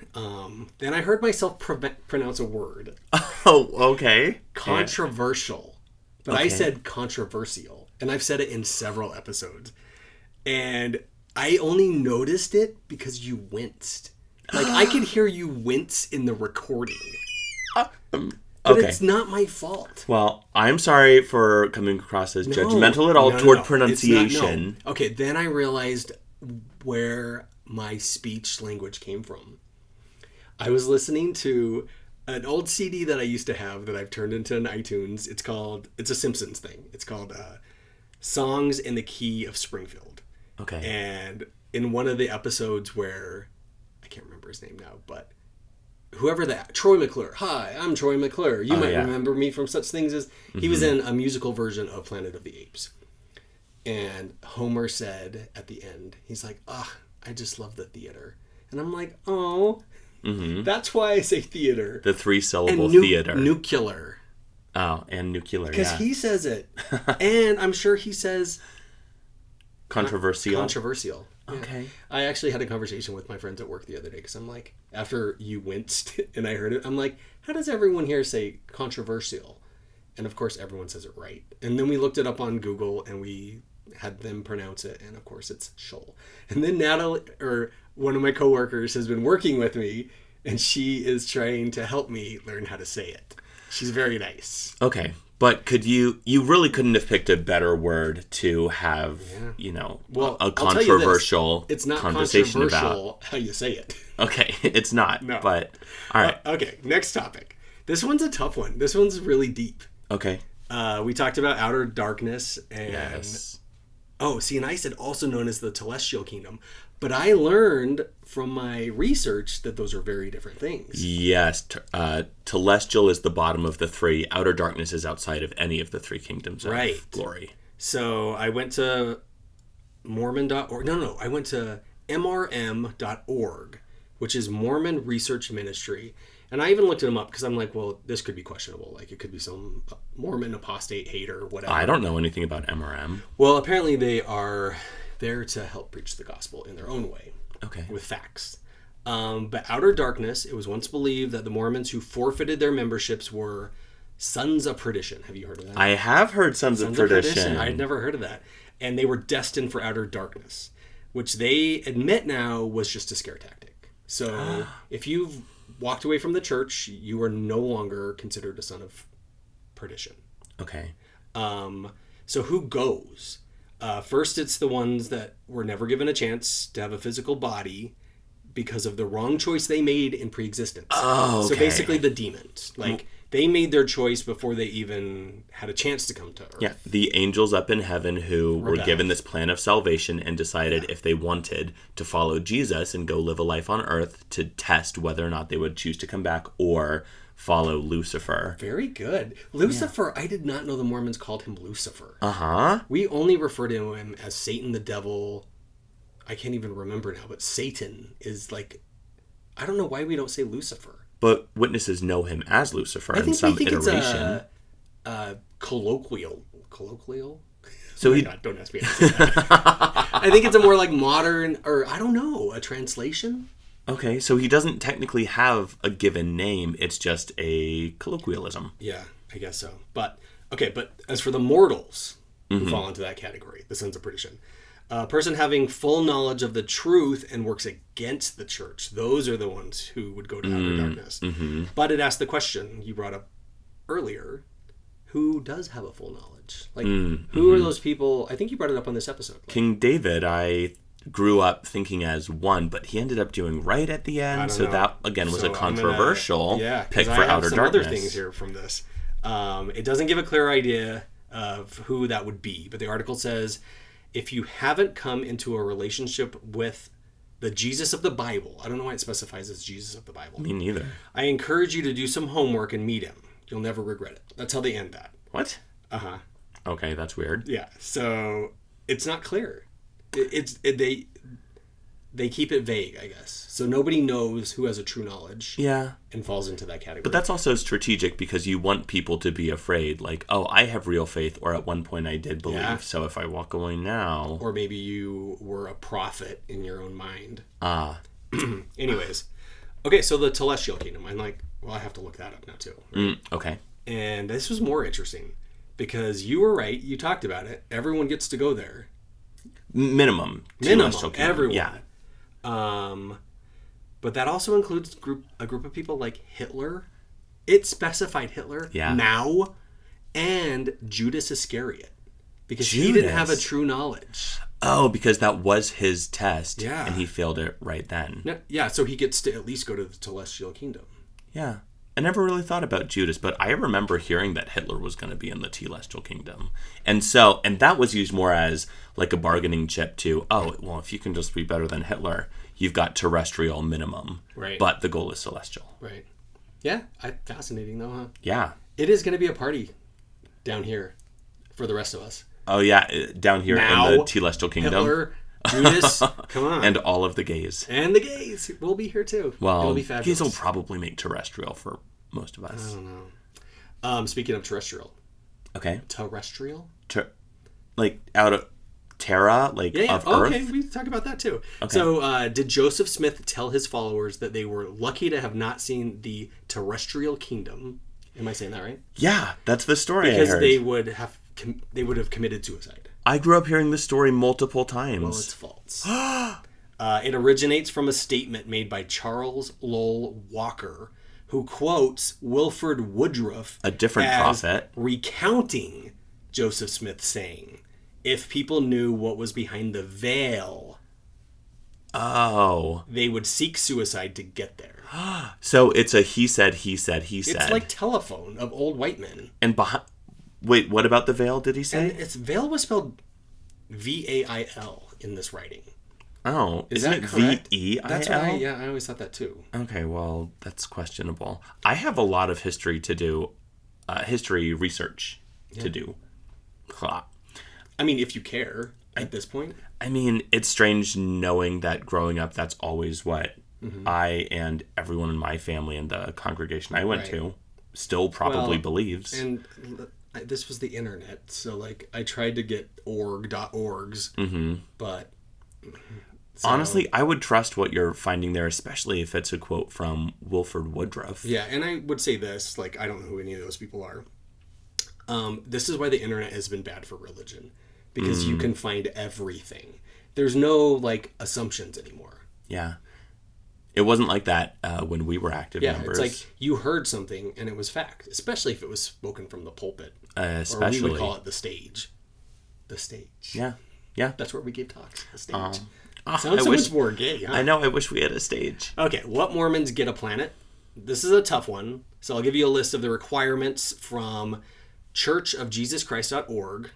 Then I heard myself pronounce a word. Oh, okay. Controversial. But I said controversial. And I've said it in several episodes. And I only noticed it because you winced. Like, I could hear you wince in the recording. But it's not my fault. Well, I'm sorry for coming across as judgmental at all toward pronunciation. Okay, then I realized where my speech language came from. I was listening to an old CD that I used to have that I've turned into an iTunes. It's a Simpsons thing. It's called songs in the key of Springfield. Okay. And in one of the episodes where, I can't remember his name now, but whoever that, Troy McClure. Hi, I'm Troy McClure. You might remember me from such things as, he was in a musical version of Planet of the Apes. And Homer said at the end, he's like, I just love the theater. And I'm like, oh, that's why I say theater. The 3-syllable theater. Nuclear. Oh, and nuclear, because he says it. And I'm sure he says... Controversial. Controversial. Okay. Yeah. I actually had a conversation with my friends at work the other day because I'm like, after you winced and I heard it, I'm like, how does everyone here say controversial? And of course, everyone says it right. And then we looked it up on Google and we had them pronounce it. And of course, it's shoal. And then Natalie, or one of my coworkers, has been working with me and she is trying to help me learn how to say it. She's very nice. Okay. But could you really couldn't have picked a better word to have, a controversial it's not conversation controversial about. How you say it. Okay, it's not. No. But, all right. Okay, next topic. This one's a tough one. This one's really deep. Okay. We talked about outer darkness and... Yes. Oh, see, and I said also known as the celestial kingdom. But I learned from my research that those are very different things. Yes. Celestial is the bottom of the three. Outer darkness is outside of any of the three kingdoms of glory. So I went to Mormon.org. No. I went to MRM.org, which is Mormon Research Ministry. And I even looked them up because I'm like, well, this could be questionable. Like, it could be some Mormon apostate hater, whatever. I don't know anything about MRM. Well, apparently they are there to help preach the gospel in their own way. Okay. With facts. But outer darkness, it was once believed that the Mormons who forfeited their memberships were sons of perdition. Have you heard of that? I have heard sons of perdition. I had never heard of that. And they were destined for outer darkness, which they admit now was just a scare tactic. So if you've walked away from the church, you are no longer considered a son of perdition. Okay. So who goes? First, it's the ones that were never given a chance to have a physical body because of the wrong choice they made in pre-existence. Oh, okay. So basically the demons. Like, they made their choice before they even had a chance to come to Earth. Yeah, the angels up in heaven who were given this plan of salvation and decided if they wanted to follow Jesus and go live a life on Earth to test whether or not they would choose to come back or follow Lucifer. Very good. Lucifer, I did not know the Mormons called him Lucifer. Uh-huh. We only refer to him as Satan the devil. I can't even remember now, but Satan is like, I don't know why we don't say Lucifer. But witnesses know him as Lucifer in some iteration. It's colloquial. So God, don't ask me how to say that. I think it's a more like modern, or I don't know, a translation. Okay, so he doesn't technically have a given name. It's just a colloquialism. Yeah, I guess so. But as for the mortals who fall into that category, the sons of perdition, a person having full knowledge of the truth and works against the church, those are the ones who would go to outer darkness. Mm-hmm. But it asked the question you brought up earlier, who does have a full knowledge? Like, who are those people? I think you brought it up on this episode. Like, King David, I grew up thinking as one, but he ended up doing right at the end. So that, again, was a controversial pick for outer darkness. Other things here from this. It doesn't give a clear idea of who that would be, but the article says, if you haven't come into a relationship with the Jesus of the Bible, I don't know why it specifies as Jesus of the Bible. Me neither. I encourage you to do some homework and meet him. You'll never regret it. That's how they end that. What? Uh-huh. Okay, that's weird. Yeah, so it's not clear. They keep it vague, I guess. So nobody knows who has a true knowledge. Yeah. And falls into that category. But that's also strategic because you want people to be afraid. Like, oh, I have real faith, or at one point I did believe. Yeah. So if I walk away now... Or maybe you were a prophet in your own mind. Anyways. Okay, so the celestial kingdom. I'm like, well, I have to look that up now too. Right? Okay. And this was more interesting because you were right. You talked about it. Everyone gets to go there. Minimum. Everyone. Yeah. But that also includes a group of people like Hitler. It specified Hitler, Mao, and Judas Iscariot. Because he didn't have a true knowledge. Oh, because that was his test. Yeah. And he failed it right then. Yeah, so he gets to at least go to the celestial kingdom. Yeah. I never really thought about Judas, but I remember hearing that Hitler was going to be in the Celestial Kingdom. And that was used more as like a bargaining chip to, oh, well, if you can just be better than Hitler, you've got terrestrial minimum. Right. But the goal is celestial. Right. Yeah. Fascinating though, huh? Yeah. It is going to be a party down here for the rest of us. Oh, yeah. Down here now, in the Celestial Kingdom. Hitler, Judas, come on. And all of the gays. And the gays will be here too. Well, it'll be fabulous. gays will probably make terrestrial for most of us. I don't know. Speaking of terrestrial. Okay. Terrestrial? Like out of Terra, like of Earth? Okay, we talk about that too. Okay. So did Joseph Smith tell his followers that they were lucky to have not seen the terrestrial kingdom? Am I saying that right? Yeah, that's the story because I heard. they would have committed suicide. I grew up hearing this story multiple times. Well, it's false. It originates from a statement made by Charles Lowell Walker, who quotes Wilford Woodruff, a different prophet, recounting Joseph Smith saying, "If people knew what was behind the veil, they would seek suicide to get there." So it's a he said, he said, he said. It's like telephone of old white men. And wait, what about the veil? Did he say? And veil was spelled V-A-I-L in this writing. Oh, isn't it correct? V-E-I-L? That's right. Yeah, I always thought that too. Okay, well, that's questionable. I have a lot of history to do, history research to do. I mean, if you care at this point. I mean, it's strange knowing that growing up, that's always what I and everyone in my family and the congregation I went to still probably believes. And this was the internet, so like I tried to get .orgs, but honestly, I would trust what you're finding there, especially if it's a quote from Wilford Woodruff. Yeah, and I would say this, like I don't know who any of those people are. This is why the internet has been bad for religion, because you can find everything. There's no like assumptions anymore. Yeah. It wasn't like that when we were active members. Yeah, it's like you heard something and it was fact, especially if it was spoken from the pulpit. Especially. Or we would call it the stage. The stage. Yeah. Yeah. That's where we gave talks. The stage. Sounds so much more gay, huh? I know. I wish we had a stage. Okay, what Mormons get a planet? This is a tough one. So I'll give you a list of the requirements from churchofjesuschrist.org,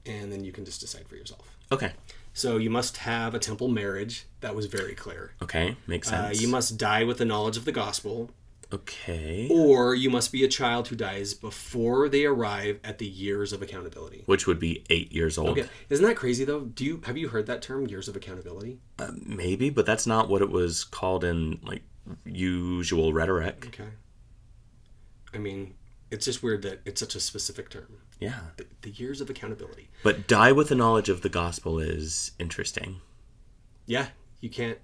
and then you can just decide for yourself. Okay. So you must have a temple marriage. That was very clear. Okay, makes sense. You must die with the knowledge of the gospel. Okay. Or you must be a child who dies before they arrive at the years of accountability. Which would be 8 years old. Okay. Isn't that crazy, though? Have you heard that term, years of accountability? Maybe, but that's not what it was called in, like, usual rhetoric. Okay. I mean, it's just weird that it's such a specific term. Yeah. The years of accountability. But die with the knowledge of the gospel is interesting. Yeah, you can't.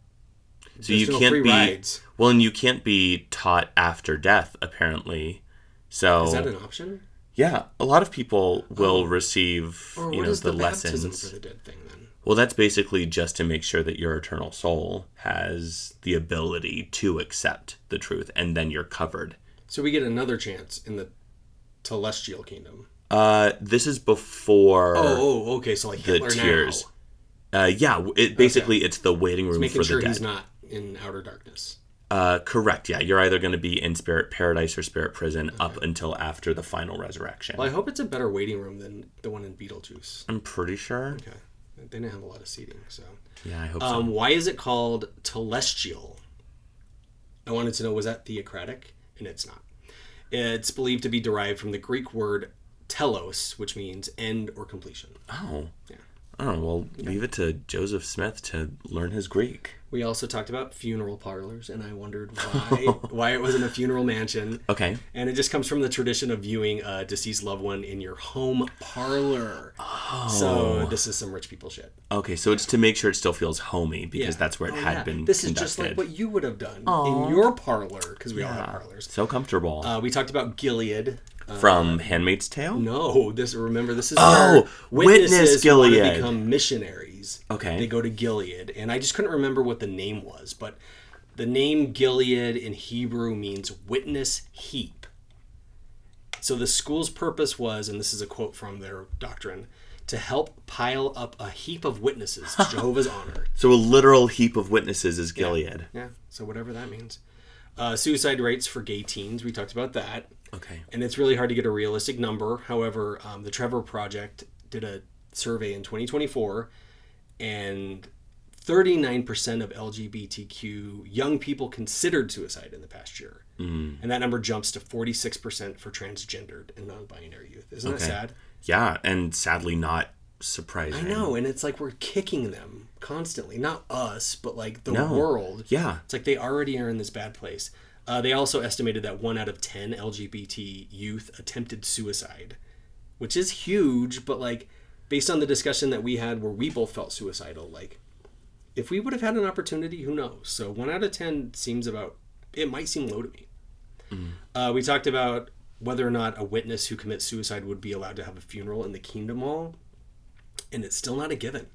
So you can't be rides. Well, and you can't be taught after death, apparently. So is that an option? Yeah, a lot of people will receive, or what is the lessons. Baptism for the dead thing then? Well, that's basically just to make sure that your eternal soul has the ability to accept the truth, and then you're covered. So we get another chance in the celestial kingdom. This is before. Oh, okay. So like Hitler the tears. Now. Yeah. It's the waiting room making for sure the dead. He's not in outer darkness. Correct. Yeah, you're either going to be in spirit paradise or spirit prison up until after the final resurrection. Well, I hope it's a better waiting room than the one in Beetlejuice. I'm pretty sure. Okay, they didn't have a lot of seating, so. Yeah, I hope so. Why is it called telestial? I wanted to know, was that theocratic? And it's not. It's believed to be derived from the Greek word telos, which means end or completion. Oh. Yeah. Oh, well, leave it to Joseph Smith to learn his Greek. We also talked about funeral parlors, and I wondered why it wasn't a funeral mansion. Okay. And it just comes from the tradition of viewing a deceased loved one in your home parlor. Oh. So this is some rich people shit. Okay, so it's to make sure it still feels homey, because that's where it had been This conducted. is just like what you would have done in your parlor, because we all have parlors. So comfortable. We talked about Gilead. From Handmaid's Tale? No, this is where witnesses Gilead. want to become missionaries. Okay. They go to Gilead. And I just couldn't remember what the name was, but the name Gilead in Hebrew means witness heap. So the school's purpose was, and this is a quote from their doctrine, to help pile up a heap of witnesses to Jehovah's honor. So a literal heap of witnesses is Gilead. Yeah, so whatever that means. Suicide rates for gay teens, we talked about that. Okay. And it's really hard to get a realistic number. However, the Trevor Project did a survey in 2024, and 39% of LGBTQ young people considered suicide in the past year. And that number jumps to 46% for transgendered and non-binary youth. Isn't that sad? Yeah, and sadly not surprising. I know, and it's like we're kicking them constantly. Not us, but like the world. Yeah. It's like they already are in this bad place. They also estimated that 1 out of 10 LGBT youth attempted suicide, which is huge, but like based on the discussion that we had where we both felt suicidal, like if we would have had an opportunity, who knows? So 1 out of 10 seems about, it might seem low to me. We talked about whether or not a witness who commits suicide would be allowed to have a funeral in the Kingdom Hall, and it's still not a given.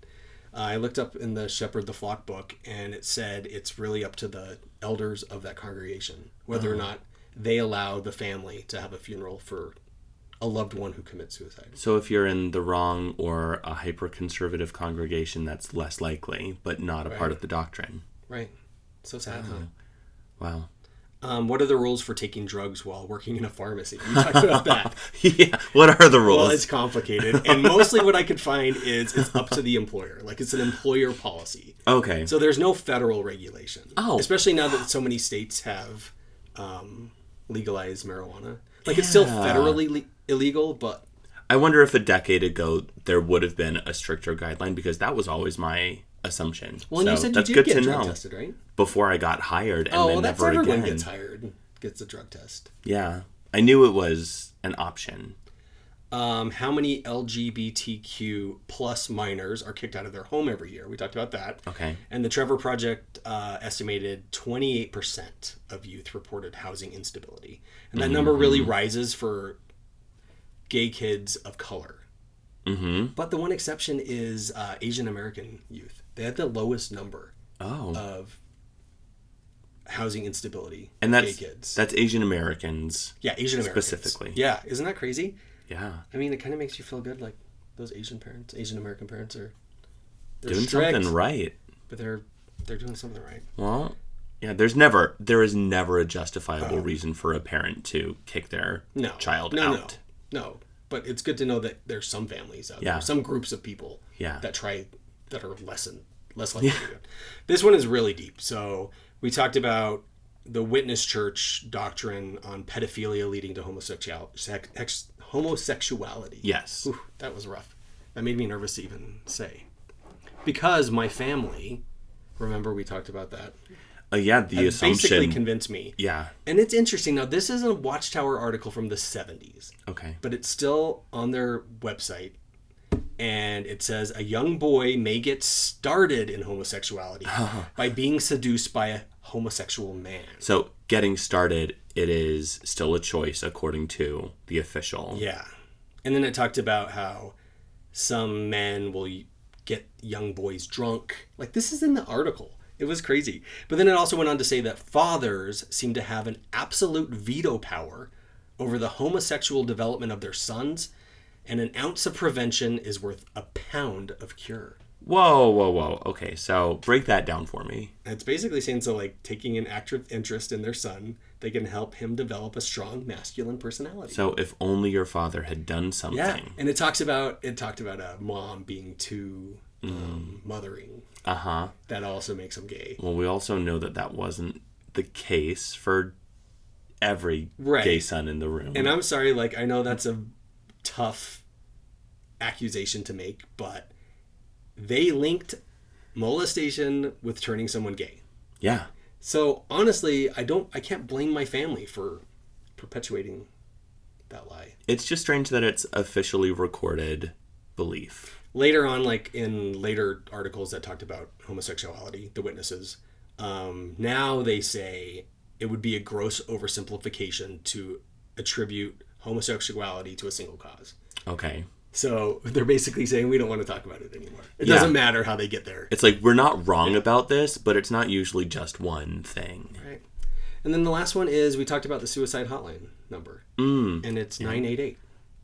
I looked up in the Shepherd the Flock book, and it said it's really up to the elders of that congregation whether or not they allow the family to have a funeral for a loved one who commits suicide. So if you're in the wrong or a hyper-conservative congregation, that's less likely, but not a part of the doctrine. Right. So sad, huh? Wow. What are the rules for taking drugs while working in a pharmacy? We talked about that. Yeah. What are the rules? Well, it's complicated. And mostly what I could find is it's up to the employer. Like, it's an employer policy. Okay. So there's no federal regulation. Oh. Especially now that so many states have legalized marijuana. Like, it's still federally illegal, but... I wonder if a decade ago there would have been a stricter guideline, because that was always my assumption. Well, and so you said that's you good did get to drug know. tested, right? Before I got hired, and then well, that's never everyone again. gets hired, gets a drug test. Yeah. I knew it was an option. How many LGBTQ plus minors are kicked out of their home every year? We talked about that. Okay. And the Trevor Project estimated 28% of youth reported housing instability. And that number really rises for gay kids of color. But the one exception is Asian American youth. They had the lowest number of housing instability. And gay kids. That's Asian Americans. Yeah, Asian Americans. Specifically. Yeah, isn't that crazy? Yeah. I mean, it kind of makes you feel good, like those Asian American parents are doing strict, something right. But they're doing something right. Well, yeah, there is never a justifiable reason for a parent to kick their child out. No. But it's good to know that there's some families out there, some groups of people that are less likely to do it. This one is really deep. So we talked about the Witness Church doctrine on pedophilia leading to homosexuality. Yes. Ooh, that was rough. That made me nervous to even say. Because my family, remember we talked about that? The assumption basically convinced me. Yeah. And it's interesting. Now, this is a Watchtower article from the 70s. Okay. But it's still on their website. And it says, a young boy may get started in homosexuality by being seduced by a homosexual man. So, getting started, it is still a choice according to the official. Yeah. And then it talked about how some men will get young boys drunk. Like, this is in the article. It was crazy. But then it also went on to say that fathers seem to have an absolute veto power over the homosexual development of their sons, and an ounce of prevention is worth a pound of cure. Whoa. Okay, so break that down for me. It's basically saying, so like taking an active interest in their son, they can help him develop a strong masculine personality. So if only your father had done something. Yeah, and it talked about a mom being too mothering. That also makes him gay. Well, we also know that wasn't the case for every gay son in the room. And I'm sorry, like, I know that's a tough accusation to make, but they linked molestation with turning someone gay. Yeah. So honestly, I can't blame my family for perpetuating that lie. It's just strange that it's officially recorded belief. Later on, like in later articles that talked about homosexuality, the witnesses, now they say it would be a gross oversimplification to attribute homosexuality to a single cause. Okay. So they're basically saying we don't want to talk about it anymore. It doesn't matter how they get there. It's like, we're not wrong about this, but it's not usually just one thing. Right. And then the last one is, we talked about the suicide hotline number. And it's 988.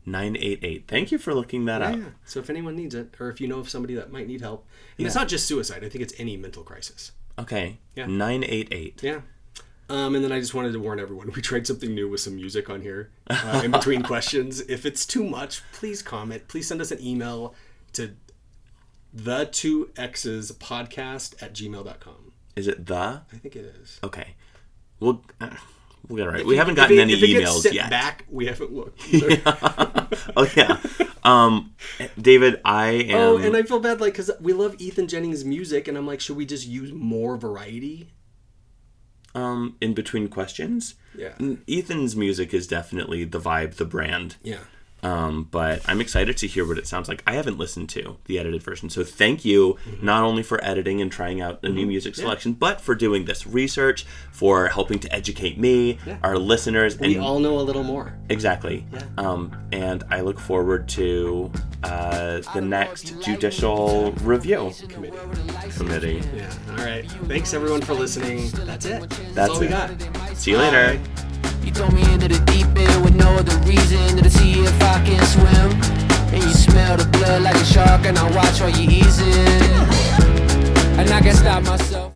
988. Thank you for looking that up. Yeah. So if anyone needs it, or if you know of somebody that might need help, and it's not just suicide, I think it's any mental crisis. Okay. Yeah. 988. Yeah. And then I just wanted to warn everyone, we tried something new with some music on here in between questions. If it's too much, please comment. Please send us an email to the Two EXES podcast@gmail.com. Is it the? I think it is. Okay. We'll get it right. We haven't gotten any emails yet. Back, we haven't looked. Oh, yeah. David, I am... Oh, and I feel bad, like, because we love Ethan Jennings' music, and I'm like, should we just use more variety? In between questions? Yeah. Ethan's music is definitely the vibe, the brand. Yeah. But I'm excited to hear what it sounds like. I haven't listened to the edited version, so thank you not only for editing and trying out a new music selection, but for doing this research, for helping to educate me, our listeners. We all know a little more. Exactly. Yeah. And I look forward to the next judicial review committee. Yeah. All right. Thanks everyone for listening. That's it. That's all it. we got. See you later. You throw me into the deep end with no other reason to see if I can swim. And you smell the blood like a shark, and I watch while you easing. And I can't stop myself.